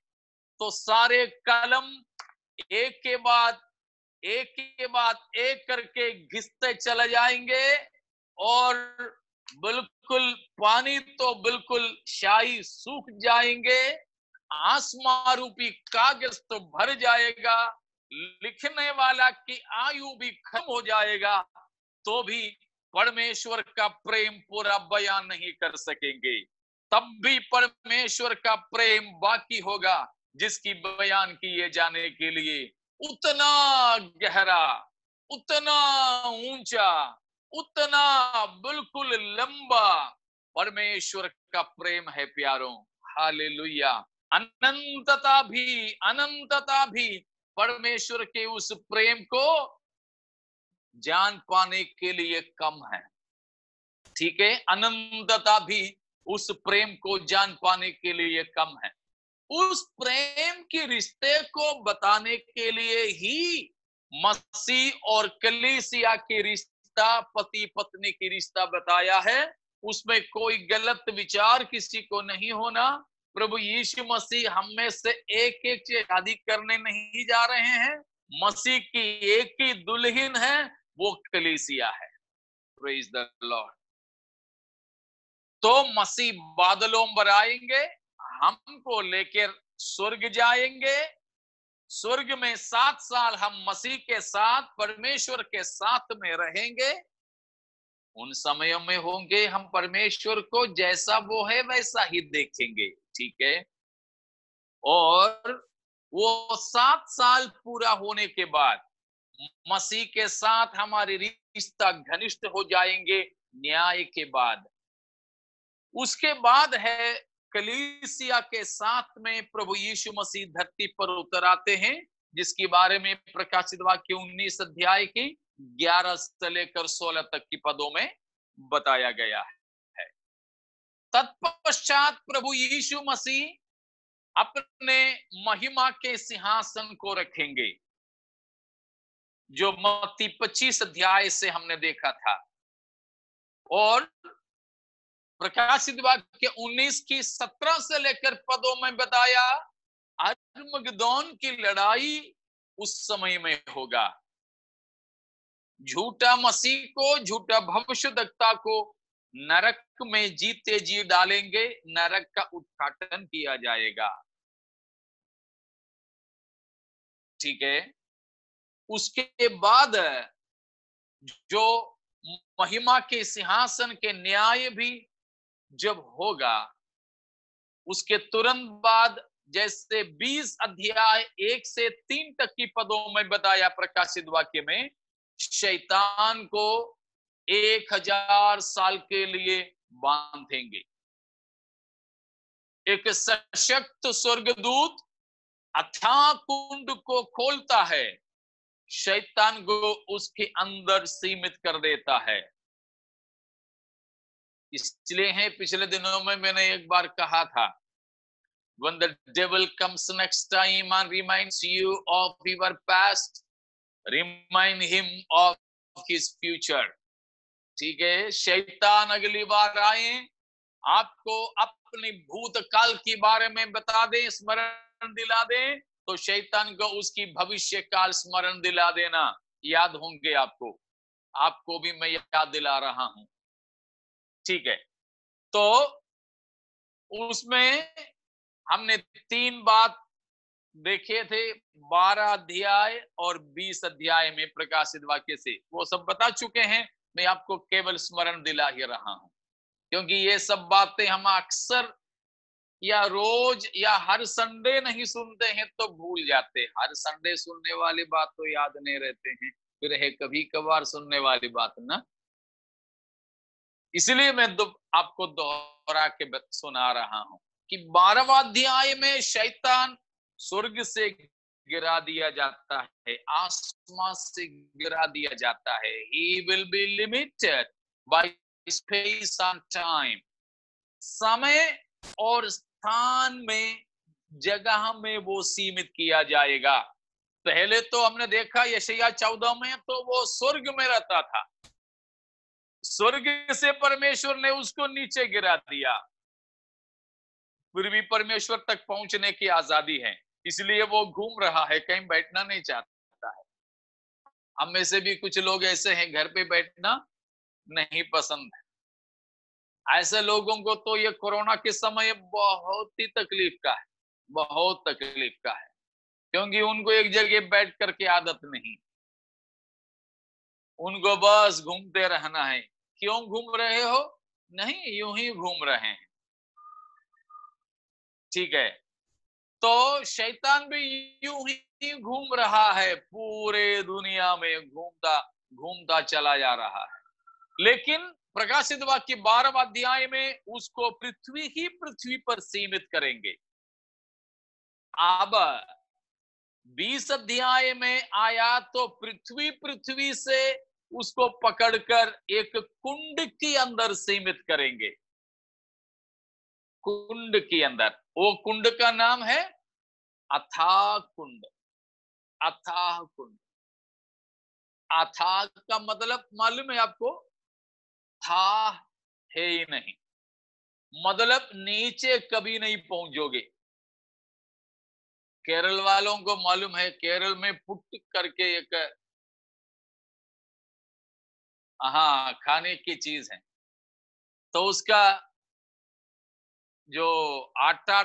तो सारे कलम एक के बाद एक करके घिसते चले जाएंगे और बिल्कुल पानी तो बिल्कुल स्याही सूख जाएंगे आसमां रूपी कागज तो भर जाएगा, लिखने वाला की आयु भी खत्म हो जाएगा, तो भी परमेश्वर का प्रेम पूरा बयान नहीं कर सकेंगे। तब भी परमेश्वर का प्रेम बाकी होगा, जिसकी बयान किए जाने के लिए उतना गहरा, उतना ऊंचा, उतना बिल्कुल लंबा परमेश्वर का प्रेम है प्यारों। हालेलुया। अनंतता भी परमेश्वर के उस प्रेम को जान पाने के लिए कम है। ठीक है, अनंतता भी उस प्रेम को जान पाने के लिए कम है। उस प्रेम के रिश्ते को बताने के लिए ही मसीह और कलीसिया के रिश्ता, पति पत्नी की रिश्ता बताया है। उसमें कोई गलत विचार किसी को नहीं होना। प्रभु यीशु मसीह हम में से एक एक से शादी करने नहीं जा रहे हैं। मसीह की एक ही दुल्हन है, वो कलीसिया है। Praise the Lord. तो मसीह बादलों पर आएंगे, हमको लेकर स्वर्ग जाएंगे। स्वर्ग में 7 साल हम मसीह के साथ, परमेश्वर के साथ में रहेंगे। उन समयों में होंगे हम परमेश्वर को जैसा वो है वैसा ही देखेंगे। ठीक है, और वो 7 साल पूरा होने के बाद मसीह के साथ हमारे रिश्ता घनिष्ठ हो जाएंगे न्याय के बाद। उसके बाद है कलीसिया के साथ में प्रभु यीशु मसीह धरती पर उतर आते हैं, जिसके बारे में प्रकाशित वाक्य 19 अध्याय की 11 से लेकर 16 तक की पदों में बताया गया है। तत्पश्चात प्रभु यीशु मसीह अपने महिमा के सिंहासन को रखेंगे, जो मत्ती 25 अध्याय से हमने देखा था। और प्रकाशित वाक्य 19 की 17 से लेकर पदों में बताया अरमगदोन की लड़ाई उस समय में होगा। झूठा मसीह को, झूठा भविष्यद्वक्ता को नरक में जीते जी डालेंगे, नरक का उद्घाटन किया जाएगा। ठीक है, उसके बाद जो महिमा के सिंहासन के न्याय भी जब होगा, उसके तुरंत बाद जैसे 20 अध्याय 1 से 3 तक की पदों में बताया प्रकाशित वाक्य में, शैतान को 1000 साल के लिए बांधेंगे। एक सशक्त स्वर्गदूत अथाह कुंड को खोलता है, शैतान को उसके अंदर सीमित कर देता है। इसलिए है पिछले दिनों में मैंने एक बार कहा था, when the devil comes next time and reminds you of your past, remind him of his future. ठीक है, शैतान अगली बार आए आपको अपनी भूतकाल के बारे में बता दे, स्मरण दिला दे, तो शैतान को उसकी भविष्य काल स्मरण दिला देना। याद होंगे आपको भी मैं याद दिला रहा हूं। ठीक है, तो उसमें हमने 3 बात देखे थे, 12 अध्याय और 20 अध्याय में प्रकाशित वाक्य से। वो सब बता चुके हैं, मैं आपको केवल स्मरण दिला ही रहा हूं, क्योंकि ये सब बातें हम अक्सर या रोज या हर संडे नहीं सुनते हैं तो भूल जाते। हर संडे सुनने वाली बात तो याद नहीं रहते हैं, फिर है कभी कभार सुनने वाली बात ना। इसलिए मैं आपको दोहरा के सुना रहा हूं कि 12वां अध्याय में शैतान स्वर्ग से गिरा दिया जाता है, आसमान से गिरा दिया जाता है। He will be limited by space and time. समय और स्थान में, जगह में वो सीमित किया जाएगा। पहले तो हमने देखा यशायाह 14 में, तो वो स्वर्ग में रहता था, स्वर्ग से परमेश्वर ने उसको नीचे गिरा दिया, फिर भी परमेश्वर तक पहुंचने की आजादी है, इसलिए वो घूम रहा है, कहीं बैठना नहीं चाहता है। हम में से भी कुछ लोग ऐसे हैं, घर पे बैठना नहीं पसंद है। ऐसे लोगों को तो ये कोरोना के समय बहुत ही तकलीफ का है। बहुत तकलीफ का है, क्योंकि उनको एक जगह बैठ करके आदत नहीं, उनको बस घूमते रहना है। क्यों घूम रहे हो? नहीं, यूं ही घूम रहे हैं। ठीक है, तो शैतान भी यूं ही घूम रहा है, पूरे दुनिया में घूमता घूमता चला जा रहा है। लेकिन प्रकाशित वाक्य 12वां अध्याय में उसको पृथ्वी पर सीमित करेंगे। अब 20 अध्याय में आया तो पृथ्वी से उसको पकड़कर एक कुंड के अंदर सीमित करेंगे। कुंड के अंदर, वो कुंड का नाम है अथाह कुंड। अथाह कुंड, अथाह का मतलब मालूम है आपको? था है ही नहीं, मतलब नीचे कभी नहीं पहुंचोगे। केरल वालों को मालूम है, केरल में पुट करके एक हाँ खाने की चीज है, तो उसका जो आटा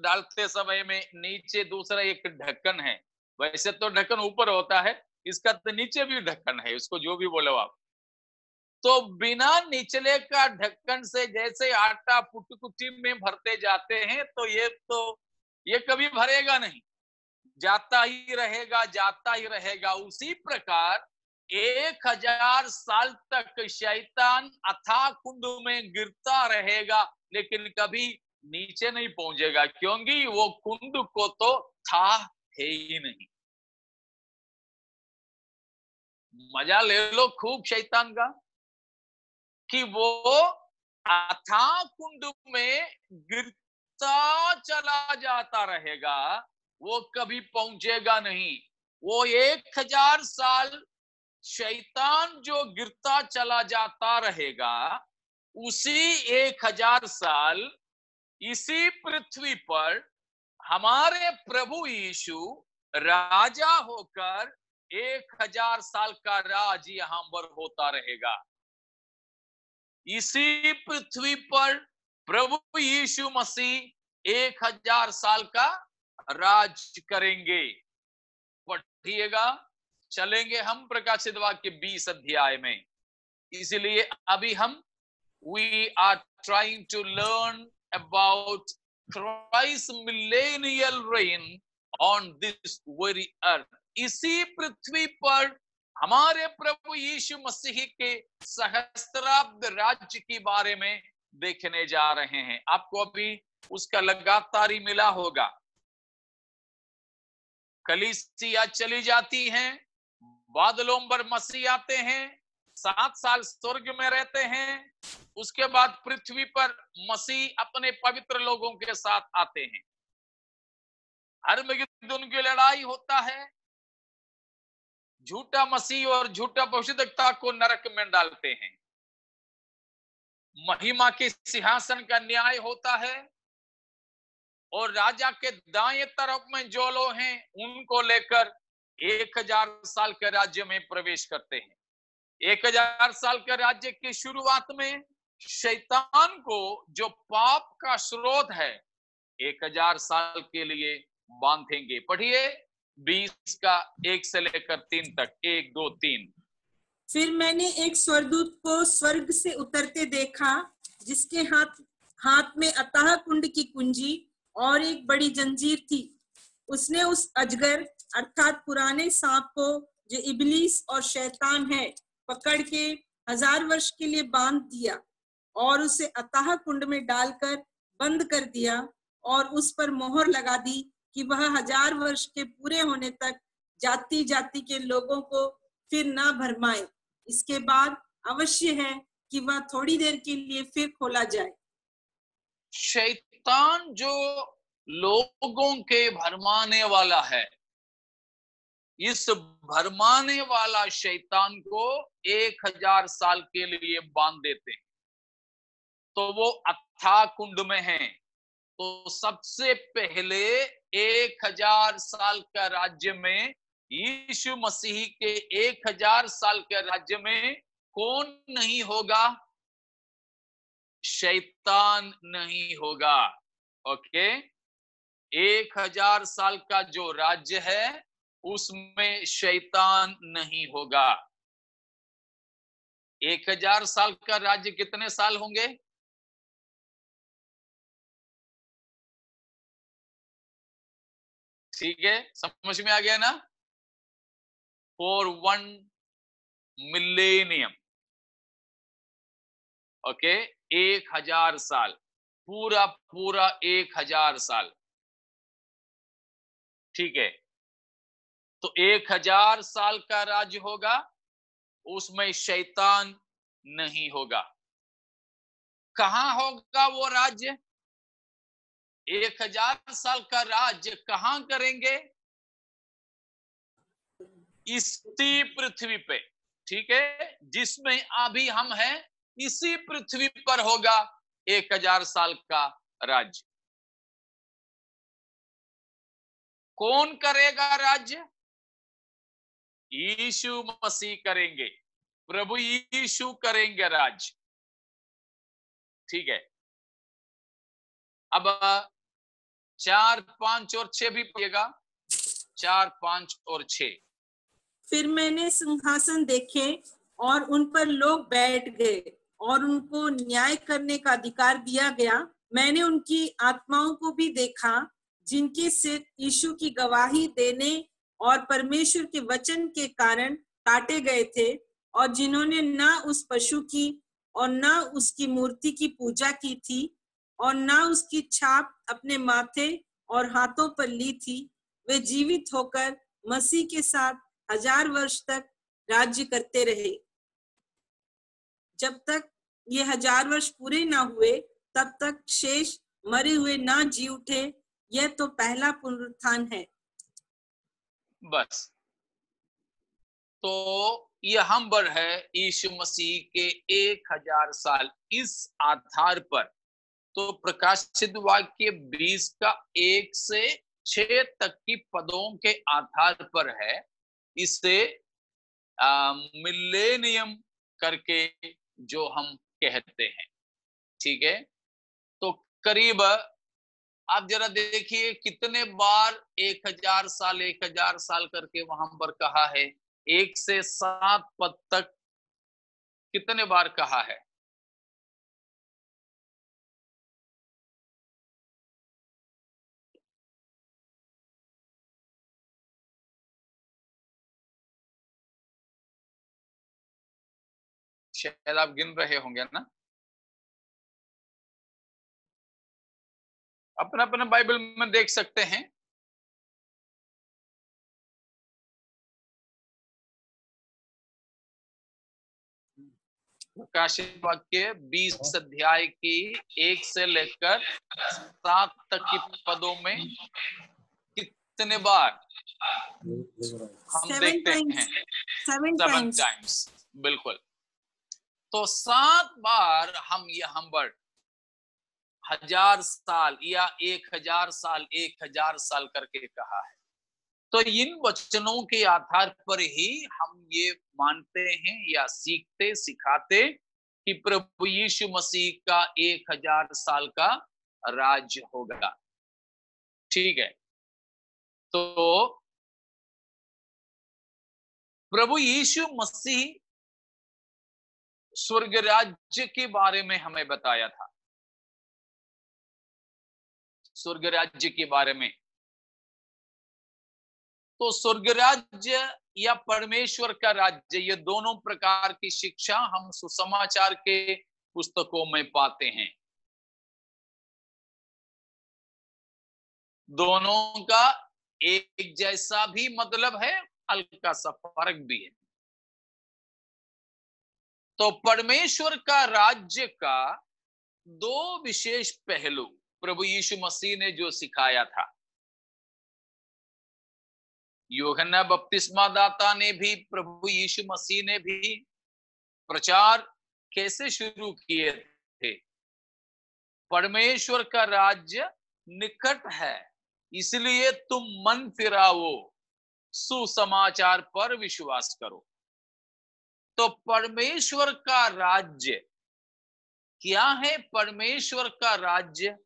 डालते समय में नीचे दूसरा एक ढक्कन है। वैसे तो ढक्कन ऊपर होता है, इसका तो नीचे भी ढक्कन है, इसको जो भी बोलो आप। तो बिना निचले का ढक्कन से जैसे आटा पुटकुटी में भरते जाते हैं, तो ये कभी भरेगा नहीं, जाता ही रहेगा, जाता ही रहेगा। उसी प्रकार 1000 साल तक शैतान अथाह कुंड में गिरता रहेगा, लेकिन कभी नीचे नहीं पहुंचेगा, क्योंकि वो कुंड को तो था है ही नहीं। मजा ले लो खूब शैतान का कि वो अथाह कुंड में गिरता चला जाता रहेगा, वो कभी पहुंचेगा नहीं। वो 1000 साल शैतान जो गिरता चला जाता रहेगा, उसी 1000 साल इसी पृथ्वी पर हमारे प्रभु यीशु राजा होकर 1000 साल का राज यहां पर होता रहेगा। इसी पृथ्वी पर प्रभु यीशु मसीह 1000 साल का राज करेंगे। पढ़िएगा, चलेंगे हम प्रकाशित वाक्य 20 अध्याय में। इसलिए अभी हम we are trying to learn about Christ's millennial reign on this very earth. इसी पृथ्वी पर हमारे प्रभु यीशु मसीह के सहस्त्राब्द राज्य के बारे में देखने जा रहे हैं। आपको अभी उसका लगातार ही मिला होगा। कलीसिया चली जाती हैं, बादलों पर मसीह आते हैं, 7 साल स्वर्ग में रहते हैं, उसके बाद पृथ्वी पर मसीह अपने पवित्र लोगों के साथ आते हैं। हरमगिद्दोन की लड़ाई होता है, झूठा मसीह और झूठा भविष्यद्वक्ता को नरक में डालते हैं। महिमा के सिंहासन का न्याय होता है, और राजा के दाएं तरफ में जो लोग हैं उनको लेकर 1000 साल के राज्य में प्रवेश करते हैं। 1000 साल के राज्य की शुरुआत में शैतान को, जो पाप का स्रोत है, 1000 साल के लिए बांधेंगे। पढ़िए 20 का 1 से लेकर 3 तक, 1 2 3। फिर मैंने एक स्वर्गदूत को स्वर्ग से उतरते देखा, जिसके हाथ में अथाह कुंड की कुंजी और एक बड़ी जंजीर थी। उसने उस अजगर अर्थात पुराने सांप को, जो इबलीस और शैतान है, पकड़ के 1000 वर्ष के लिए बांध दिया और उसे अथाह कुंड में डालकर बंद कर दिया, और उस पर मोहर लगा दी कि वह 1000 वर्ष के पूरे होने तक जाति जाति के लोगों को फिर ना भरमाए। इसके बाद अवश्य है कि वह थोड़ी देर के लिए फिर खोला जाए। शैतान जो लोगों के भरमाने वाला है, इस भरमाने वाला शैतान को 1000 साल के लिए बांध देते हैं। तो वो अथाह कुंड में है। तो सबसे पहले 1000 साल का राज्य में, यीशु मसीह के 1000 साल के राज्य में कौन नहीं होगा? शैतान नहीं होगा। ओके, 1000 साल का जो राज्य है उसमें शैतान नहीं होगा। 1000 साल का राज्य कितने साल होंगे? ठीक है, समझ में आ गया ना? For 1 millennium. ओके, 1000 साल, पूरा पूरा 1000 साल। ठीक है, तो 1000 साल का राज्य होगा, उसमें शैतान नहीं होगा। कहां होगा वो राज्य? 1000 साल का राज्य कहां करेंगे? इसी पृथ्वी पे। ठीक है, जिसमें अभी हम हैं, इसी पृथ्वी पर होगा 1000 साल का राज्य। कौन करेगा राज्य? यीशु मसीह करेंगे, प्रभु यीशु करेंगे राज्य। ठीक है, अब 4, 5 और 6 भी पढ़िएगा। 4, 5 और 6। फिर मैंने सिंहासन देखे और उन पर लोग बैठ गए और उनको न्याय करने का अधिकार दिया गया। मैंने उनकी आत्माओं को भी देखा जिनके सिर यीशु की गवाही देने और परमेश्वर के वचन के कारण काटे गए थे, और जिन्होंने ना उस पशु की और ना उसकी मूर्ति की पूजा की थी और ना उसकी छाप अपने माथे और हाथों पर ली थी। वे जीवित होकर मसीह के साथ 1000 वर्ष तक राज्य करते रहे। जब तक ये 1000 वर्ष पूरे ना हुए, तब तक शेष मरे हुए ना जी उठे। यह तो पहला पुनरुत्थान है। बस, तो यह हम पर है यीशु मसीह के 1000 साल। इस आधार पर तो प्रकाशित वाक्य 20 का 1 से 6 तक की पदों के आधार पर है। इसे मिलेनियम करके जो हम कहते हैं। ठीक है, तो करीब आप जरा देखिए कितने बार 1000 साल 1000 साल करके वहां पर कहा है। 1 से 7 पद तक कितने बार कहा है? शायद आप गिन रहे होंगे ना? अपना अपना बाइबल में देख सकते हैं। प्रकाशित वाक्य 20 अध्याय की 1 से लेकर 7 तक की पदों में कितने बार हम 7 देखते times, हैं? 7 7 times. टाइम्स, बिल्कुल। तो 7 बार हम यहाँ पर 1000 साल या 1000 साल 1000 साल करके कहा है। तो इन वचनों के आधार पर ही हम ये मानते हैं या सीखते सिखाते कि प्रभु यीशु मसीह का 1000 साल का राज्य होगा। ठीक है, तो प्रभु यीशु मसीह स्वर्ग राज्य के बारे में हमें बताया था। स्वर्ग राज्य के बारे में, तो स्वर्ग राज्य या परमेश्वर का राज्य, ये दोनों प्रकार की शिक्षा हम सुसमाचार के पुस्तकों में पाते हैं। दोनों का एक जैसा भी मतलब है, हल्का सा फर्क भी है। तो परमेश्वर का राज्य का 2 विशेष पहलू प्रभु यीशु मसीह ने जो सिखाया था। यूहन्ना बपतिस्मा दाता ने भी, प्रभु यीशु मसीह ने भी प्रचार कैसे शुरू किए थे? परमेश्वर का राज्य निकट है, इसलिए तुम मन फिराओ, सुसमाचार पर विश्वास करो। तो परमेश्वर का राज्य क्या है? परमेश्वर का राज्य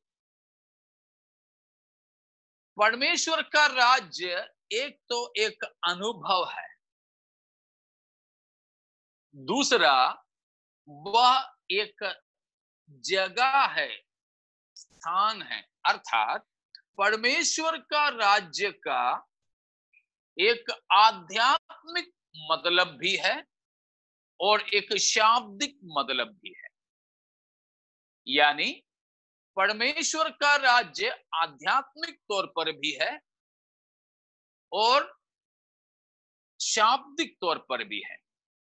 परमेश्वर का राज्य एक तो एक अनुभव है, दूसरा वह एक जगह है, स्थान है। अर्थात परमेश्वर का राज्य का एक आध्यात्मिक मतलब भी है और एक शाब्दिक मतलब भी है। यानी परमेश्वर का राज्य आध्यात्मिक तौर पर भी है और शाब्दिक तौर पर भी है।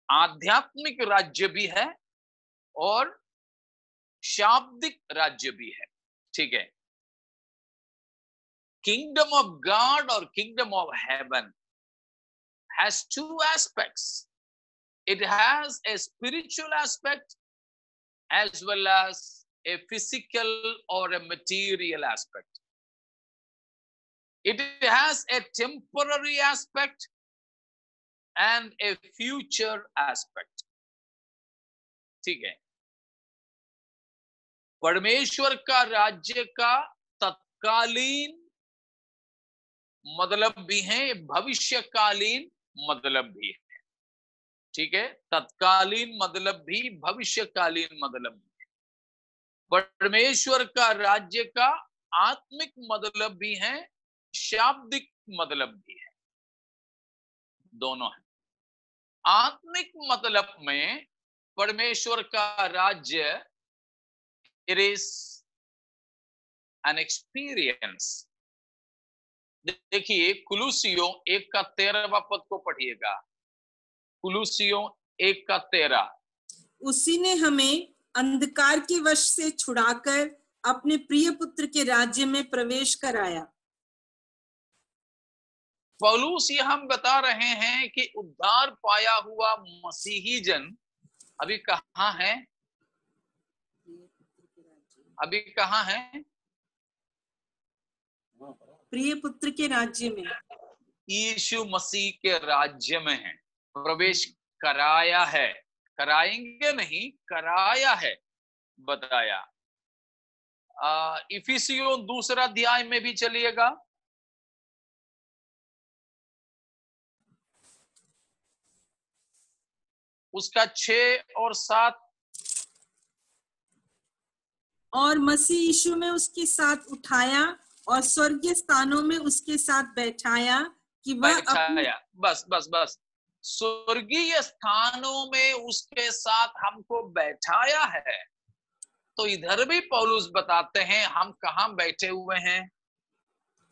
आध्यात्मिक राज्य भी है और शाब्दिक राज्य भी है। ठीक है। किंगडम ऑफ गॉड और kingdom of haven has two aspects. It has a spiritual aspect as well as a physical or a material aspect. It has a temporary aspect and a future aspect. ठीक है। परमेश्वर का राज्य का तत्कालीन मतलब भी है, भविष्यकालीन मतलब भी है। ठीक है। तत्कालीन मतलब भी, भविष्यकालीन मतलब भी। परमेश्वर का राज्य का आत्मिक मतलब भी है, शाब्दिक मतलब भी है, दोनों है। आत्मिक मतलब में परमेश्वर का राज्य इट इज एन एक्सपीरियंस। देखिए कुलुसियों 1:13 पद को पढ़िएगा। कुलुसियों 1:13। उसी ने हमें अंधकार के वश से छुड़ाकर अपने प्रिय पुत्र के राज्य में प्रवेश कराया। पौलुस ये हम बता रहे हैं कि उद्धार पाया हुआ मसीही जन अभी कहाँ है? अभी कहाँ है? प्रिय पुत्र के राज्य में, यीशु मसीह के राज्य में है। प्रवेश कराया है, कराएंगे नहीं, कराया है, बताया। इफिसियों 2 अध्याय में भी चलिएगा। उसका 6 और 7। और मसीह यीशु में उसके साथ उठाया और स्वर्गीय स्थानों में उसके साथ बैठाया कि वह बैठाया। बस बस बस, स्वर्गीय स्थानों में उसके साथ हमको बैठाया है। तो इधर भी पौलुस बताते हैं हम कहाँ बैठे हुए हैं?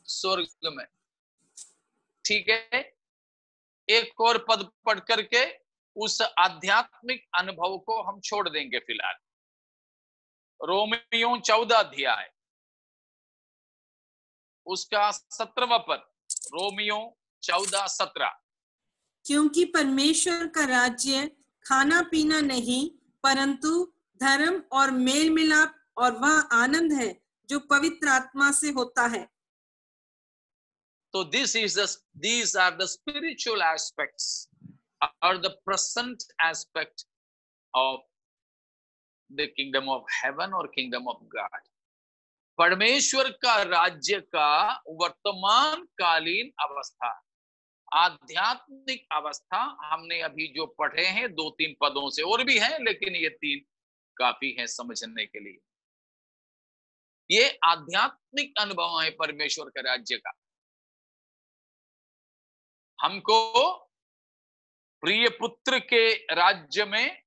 स्वर्ग में। ठीक है। एक और पद पढ़ करके उस आध्यात्मिक अनुभव को हम छोड़ देंगे फिलहाल। रोमियो 14 अध्याय उसका 17वां पद। रोमियो 14:17। क्योंकि परमेश्वर का राज्य खाना पीना नहीं परंतु धर्म और मेल मिलाप और वह आनंद है जो पवित्र आत्मा से होता है। तो these are the spiritual aspects or the present aspect of the kingdom of heaven or kingdom of God. परमेश्वर का राज्य का वर्तमान कालीन अवस्था, आध्यात्मिक अवस्था हमने अभी जो पढ़े हैं 2-3 पदों से, और भी हैं लेकिन ये 3 काफी हैं समझने के लिए। ये आध्यात्मिक अनुभव है परमेश्वर के राज्य का। हमको प्रिय पुत्र के राज्य में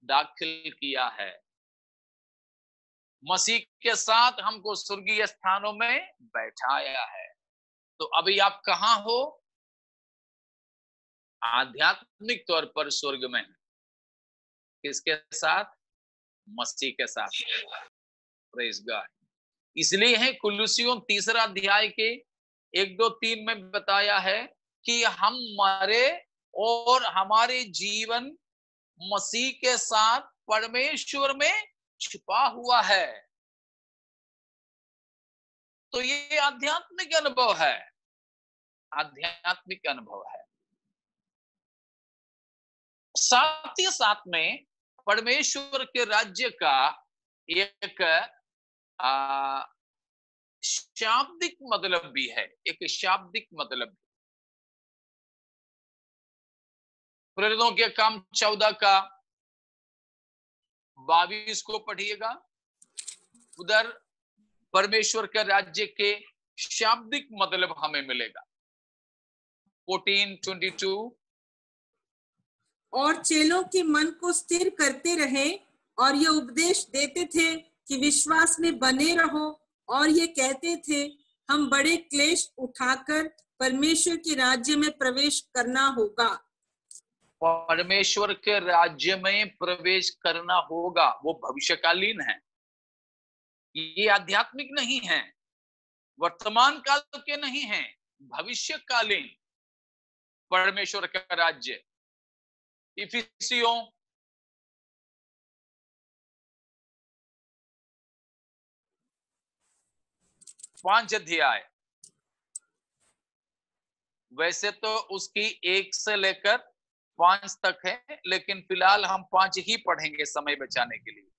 दाखिल किया है। मसीह के साथ हमको स्वर्गीय स्थानों में बैठाया है। तो अभी आप कहाँ हो? आध्यात्मिक तौर पर स्वर्ग में। किसके साथ? मसीह के साथ। Praise God. इसलिए है कुलुसियों 3 अध्याय के 1-2-3 में बताया है कि हम मरे और हमारे जीवन मसीह के साथ परमेश्वर में छिपा हुआ है। तो ये आध्यात्मिक अनुभव है, आध्यात्मिक अनुभव है। साथ ही साथ में परमेश्वर के राज्य का एक शाब्दिक मतलब भी है, एक शाब्दिक मतलब भी। प्रेरितों के काम 14 का 22 को पढ़िएगा। उधर परमेश्वर के राज्य के शाब्दिक मतलब हमें मिलेगा। 14:22। और चेलों के मन को स्थिर करते रहे और ये उपदेश देते थे कि विश्वास में बने रहो, और ये कहते थे हम बड़े क्लेश उठाकर परमेश्वर के राज्य में प्रवेश करना होगा। परमेश्वर के राज्य में प्रवेश करना होगा, वो भविष्यकालीन है, ये आध्यात्मिक नहीं है, वर्तमान काल के नहीं है, भविष्यकालीन परमेश्वर का राज्य। इफिसियों 5 अध्याय, वैसे तो उसकी 1 से लेकर 5 तक है, लेकिन फिलहाल हम 5 ही पढ़ेंगे समय बचाने के लिए।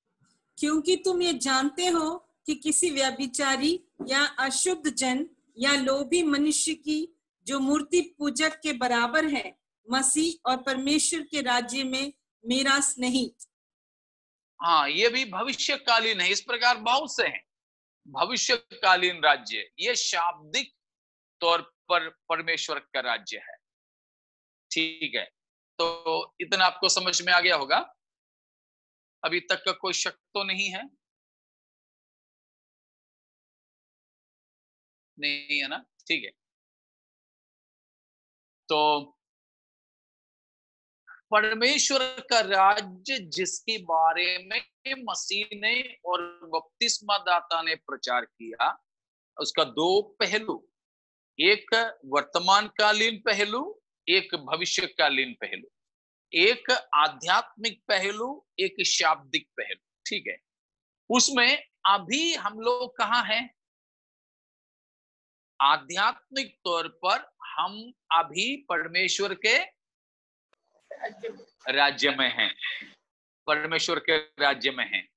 क्योंकि तुम ये जानते हो कि किसी व्यभिचारी या अशुद्ध जन या लोभी मनुष्य की जो मूर्ति पूजक के बराबर है, मसीह और परमेश्वर के राज्य में मीरास नहीं। हाँ, ये भी भविष्यकालीन है। इस प्रकार बहुत से हैं भविष्यकालीन राज्य। ये शाब्दिक तौर पर परमेश्वर का राज्य है। ठीक है, तो इतना आपको समझ में आ गया होगा। अभी तक का कोई शक तो नहीं है? नहीं है ना? ठीक है। तो परमेश्वर का राज्य जिसके बारे में मसीह ने और बपतिस्मा दाता ने प्रचार किया, उसका 2 पहलू, एक वर्तमानकालीन पहलू, एक भविष्यकालीन पहलू, एक आध्यात्मिक पहलू, एक शाब्दिक पहलू। ठीक है, उसमें अभी हम लोग कहाँ हैं? आध्यात्मिक तौर पर हम अभी परमेश्वर के राज्य में हैं, परमेश्वर के राज्य में हैं।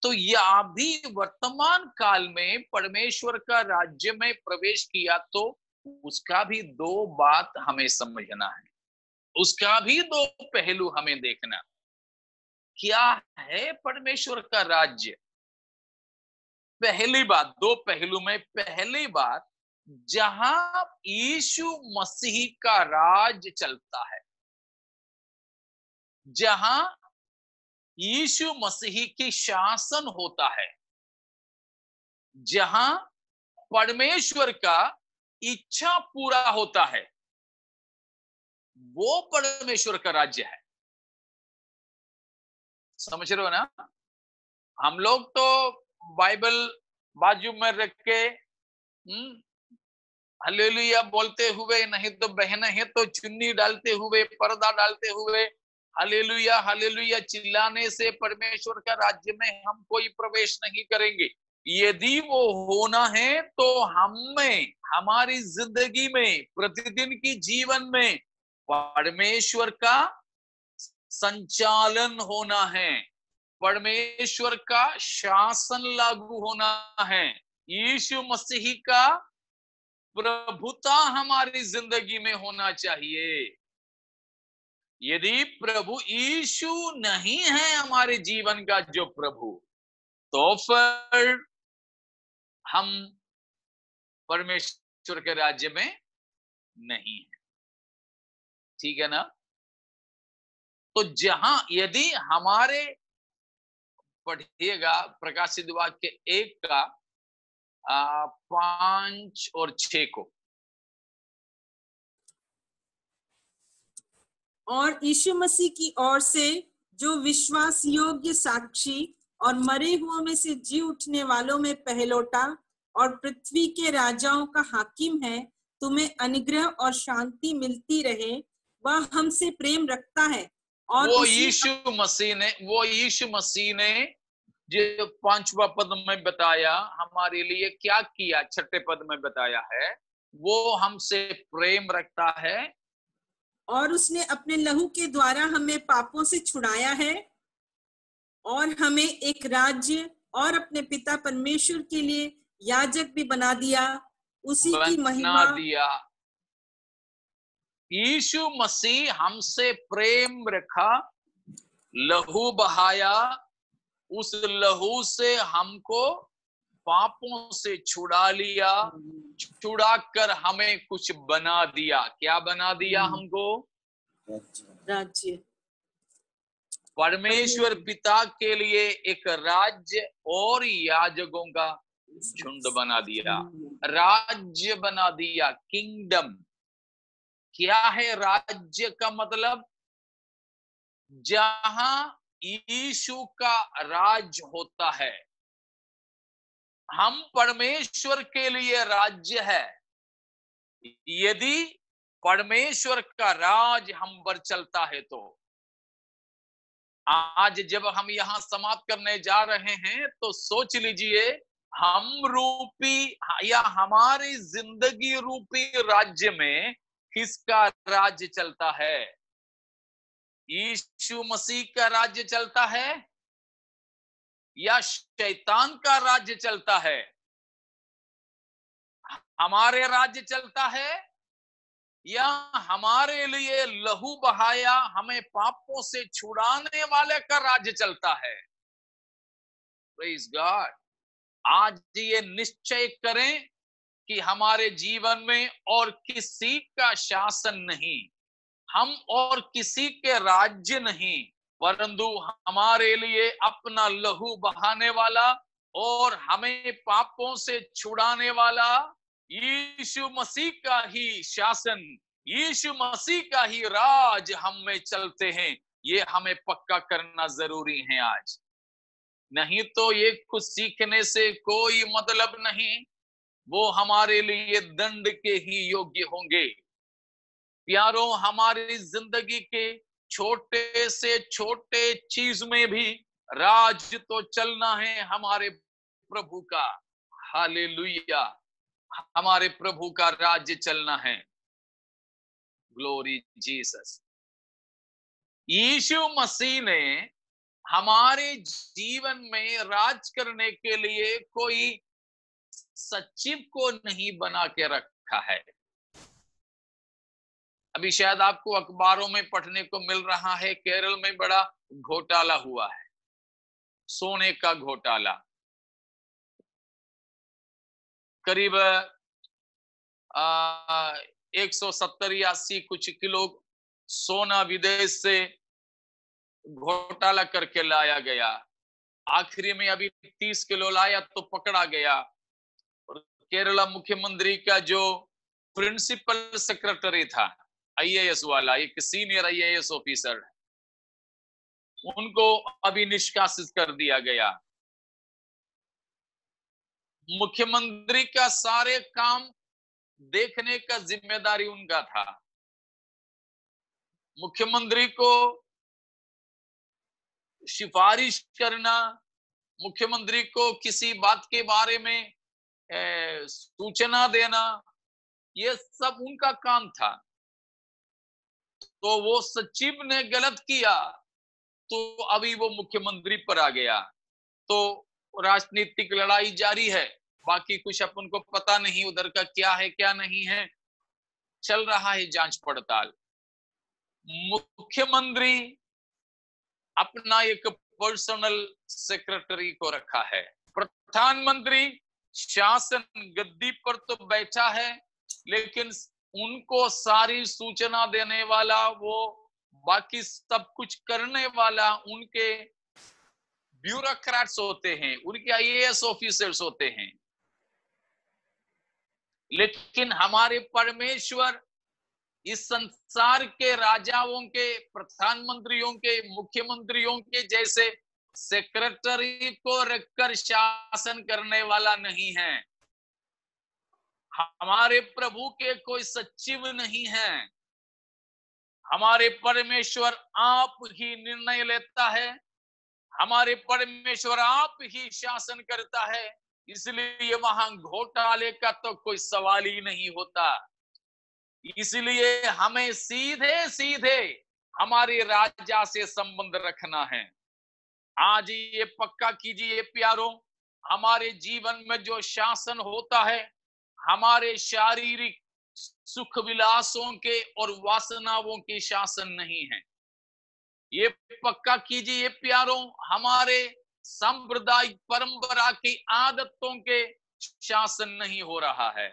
तो यह अभी वर्तमान काल में परमेश्वर का राज्य में प्रवेश किया, तो उसका भी 2 बात हमें समझना है, उसका भी 2 पहलू हमें देखना। क्या है परमेश्वर का राज्य? पहली बात, 2 पहलू में पहली बात, जहां यीशु मसीह का राज चलता है, जहां यीशु मसीह की शासन होता है, जहां परमेश्वर का इच्छा पूरा होता है, वो परमेश्वर का राज्य है। समझ रहे हो ना? हम लोग तो बाइबल बाजू में रख के हालेलुया बोलते हुए, नहीं तो बहनें हैं तो चुन्नी डालते हुए, पर्दा डालते हुए हालेलुया हालेलुया चिल्लाने से परमेश्वर का राज्य में हम कोई प्रवेश नहीं करेंगे। यदि वो होना है तो हमें हमारी जिंदगी में, प्रतिदिन की जीवन में परमेश्वर का संचालन होना है, परमेश्वर का शासन लागू होना है, यीशु मसीह का प्रभुता हमारी जिंदगी में होना चाहिए। यदि प्रभु यीशु नहीं है हमारे जीवन का जो प्रभु, तो फिर हम परमेश्वर के राज्य में नहीं है। ठीक है ना? तो जहां यदि हमारे, पढ़िएगा प्रकाशित वाक्य 1 का 5 और 6 को। और यीशु मसीह की ओर से जो विश्वास योग्य साक्षी और मरे हुओं में से जी उठने वालों में पहलोटा और पृथ्वी के राजाओं का हाकिम है, तुम्हें अनुग्रह और शांति मिलती रहे। वह हमसे प्रेम रखता है और वो यीशु मसीह ने जो 5वां पद में बताया हमारे लिए क्या किया, 6ठे पद में बताया है, वो हमसे प्रेम रखता है और उसने अपने लहू के द्वारा हमें पापों से छुड़ाया है और हमें एक राज्य और अपने पिता परमेश्वर के लिए याजक भी बना दिया, उसी की बना महिमा। दिया। यीशु मसीह हमसे प्रेम रखा, लहू बहाया, उस लहू से हमको पापों से छुड़ा लिया, छुड़ा कर हमें कुछ बना दिया। क्या बना दिया हमको? राज्य। परमेश्वर पिता के लिए एक राज्य और याजकों का झुंड बना दिया, राज्य बना दिया, किंगडम। क्या है राज्य का मतलब? जहां यीशु का राज होता है। हम परमेश्वर के लिए राज्य है। यदि परमेश्वर का राज हम पर चलता है तो आज जब हम यहां समाप्त करने जा रहे हैं तो सोच लीजिए, हम रूपी या हमारी जिंदगी रूपी राज्य में किसका राज्य चलता है? यीशु मसीह का राज्य चलता है या शैतान का राज्य चलता है? हमारे राज्य चलता है या हमारे लिए लहू बहाया, हमें पापों से छुड़ाने वाले का राज्य चलता है? Praise God. आज ये निश्चय करें कि हमारे जीवन में और किसी का शासन नहीं, हम और किसी के राज्य नहीं, परंतु हमारे लिए अपना लहू बहाने वाला और हमें पापों से छुड़ाने वाला यीशु मसीह का ही शासन, यीशु मसीह का ही राज हम में चलते हैं। ये हमें पक्का करना जरूरी है आज। नहीं तो ये कुछ सीखने से कोई मतलब नहीं, वो हमारे लिए दंड के ही योग्य होंगे। प्यारों, हमारी जिंदगी के छोटे से छोटे चीज में भी राज तो चलना है हमारे प्रभु का। हालेलुया, हमारे प्रभु का राज्य चलना है। Glory Jesus. यीशु मसीह ने हमारे जीवन में राज करने के लिए कोई सचिव को नहीं बना के रखा है। अभी शायद आपको अखबारों में पढ़ने को मिल रहा है, केरल में बड़ा घोटाला हुआ है, सोने का घोटाला। करीब 170 या 80 कुछ किलो सोना विदेश से घोटाला करके लाया गया। आखिरी में अभी 30 किलो लाया तो पकड़ा गया। और केरला मुख्यमंत्री का जो प्रिंसिपल सेक्रेटरी था, आईएएस वाला, एक सीनियर आईएएस ऑफिसर, उनको अभी निष्कासित कर दिया गया। मुख्यमंत्री का सारे काम देखने का जिम्मेदारी उनका था। मुख्यमंत्री को सिफारिश करना, मुख्यमंत्री को किसी बात के बारे में सूचना देना, ये सब उनका काम था। तो वो सचिव ने गलत किया तो अभी वो मुख्यमंत्री पर आ गया। तो राजनीतिक लड़ाई जारी है। बाकी कुछ अपन को पता नहीं उधर का क्या है क्या नहीं है, चल रहा है जांच पड़ताल। मुख्यमंत्री अपना एक पर्सनल सेक्रेटरी को रखा है। प्रधानमंत्री शासन गद्दी पर तो बैठा है, लेकिन उनको सारी सूचना देने वाला, वो बाकी सब कुछ करने वाला उनके ब्यूरोक्रेट्स होते हैं, उनके आईएएस ऑफिसर्स होते हैं। लेकिन हमारे परमेश्वर इस संसार के राजाओं के, प्रधानमंत्रियों के, मुख्यमंत्रियों के जैसे सेक्रेटरी को रखकर शासन करने वाला नहीं है। हमारे प्रभु के कोई सचिव नहीं है। हमारे परमेश्वर आप ही निर्णय लेता है, हमारे परमेश्वर आप ही शासन करता है। इसलिए वहां घोटाले का तो कोई सवाल ही नहीं होता। इसलिए हमें सीधे सीधे हमारे राजा से संबंध रखना है। आज ये पक्का कीजिए प्यारों, हमारे जीवन में जो शासन होता है, हमारे शारीरिक सुख विलासों के और वासनाओं के शासन नहीं है। ये पक्का कीजिए प्यारों, हमारे सांप्रदायिक परंपरा की आदतों के शासन नहीं हो रहा है,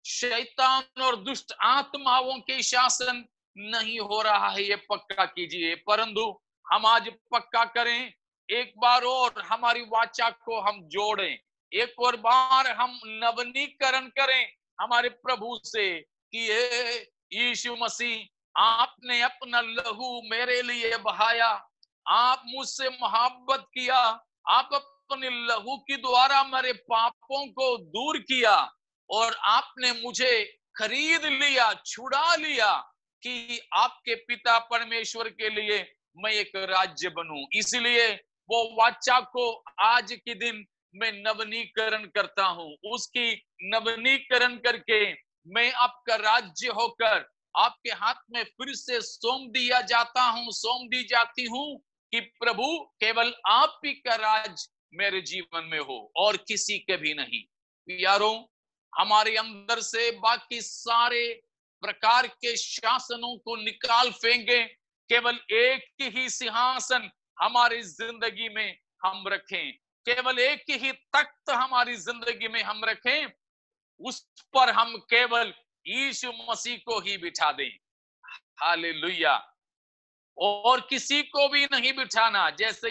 शैतान और दुष्ट आत्माओं के शासन नहीं हो रहा है, ये पक्का कीजिए। परंतु हम आज पक्का करें, एक बार और हमारी वाचा को हम जोड़ें, एक और बार हम नवनीकरण करें हमारे प्रभु से कि हे यीशु मसीह, आपने अपना लहू मेरे लिए बहाया, आप मुझसे मोहब्बत किया, आप अपने लहू के द्वारा मेरे पापों को दूर किया और आपने मुझे खरीद लिया, छुड़ा लिया कि आपके पिता परमेश्वर के लिए मैं एक राज्य बनूं। इसलिए वो वाचा को आज के दिन मैं नवनीकरण करता हूं, उसकी नवनीकरण करके मैं आपका राज्य होकर आपके हाथ में फिर से सौंप दिया जाता हूं, सौंप दी जाती हूं कि प्रभु केवल आप ही का राज मेरे जीवन में हो और किसी के भी नहीं। यारों, हमारे अंदर से बाकी सारे प्रकार के शासनों को निकाल फेंके, केवल एक ही सिंहासन हमारी जिंदगी में हम रखें, केवल एक ही तख्त हमारी जिंदगी में हम रखें, उस पर हम केवल यीशु मसीह को ही बिठा दें। हालेलुया। और किसी को भी नहीं बिठाना। जैसे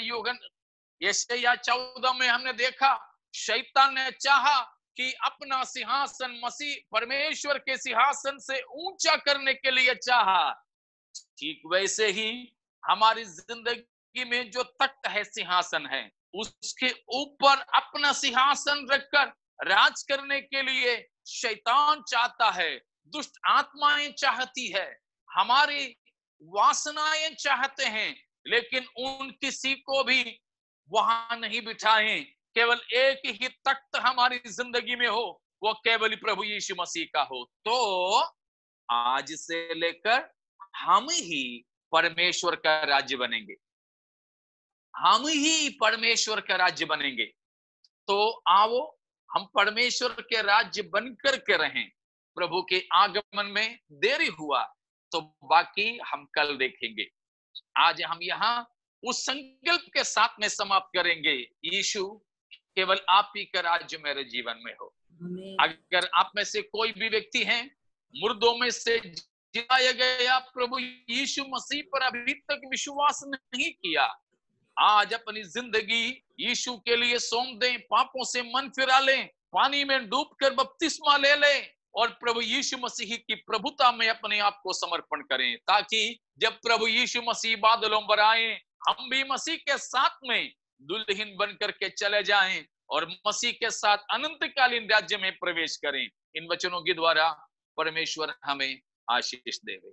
यशायाह 14 में हमने देखा, शैतान ने चाहा कि अपना सिंहासन मसीह परमेश्वर के सिंहासन से ऊंचा करने के लिए चाहा। ठीक वैसे ही हमारी जिंदगी में जो तख्त है, सिंहासन है, उसके ऊपर अपना सिंहासन रखकर राज करने के लिए शैतान चाहता है, दुष्ट आत्माएं चाहती है, हमारी वासनाएं चाहते हैं, लेकिन उन किसी को भी वहां नहीं बिठाएं। केवल एक ही तख्त हमारी जिंदगी में हो, वो केवल प्रभु यीशु मसीह का हो। तो आज से लेकर हम ही परमेश्वर का राज्य बनेंगे, हम ही परमेश्वर का राज्य बनेंगे। तो आओ हम परमेश्वर के राज्य बनकर के रहें। प्रभु के आगमन में देरी हुआ तो बाकी हम कल देखेंगे। आज हम यहाँ उस संकल्प के साथ में समाप्त करेंगे, यीशु केवल आप ही का राज्य मेरे जीवन में हो। अगर आप में से कोई भी व्यक्ति है मुर्दों में से जिलाया गया प्रभु यीशु मसीह पर अभी तक विश्वास नहीं किया, आज अपनी जिंदगी यीशु के लिए सौंप दें, पापों से मन फिरा लें, पानी में डूबकर बपतिस्मा ले लें और प्रभु यीशु मसीह की प्रभुता में अपने आप को समर्पण करें, ताकि जब प्रभु यीशु मसीह बादलों पर आए, हम भी मसीह के साथ में दुल्हन बनकर के चले जाएं और मसीह के साथ अनंतकालीन राज्य में प्रवेश करें। इन वचनों के द्वारा परमेश्वर हमें आशीष देवे।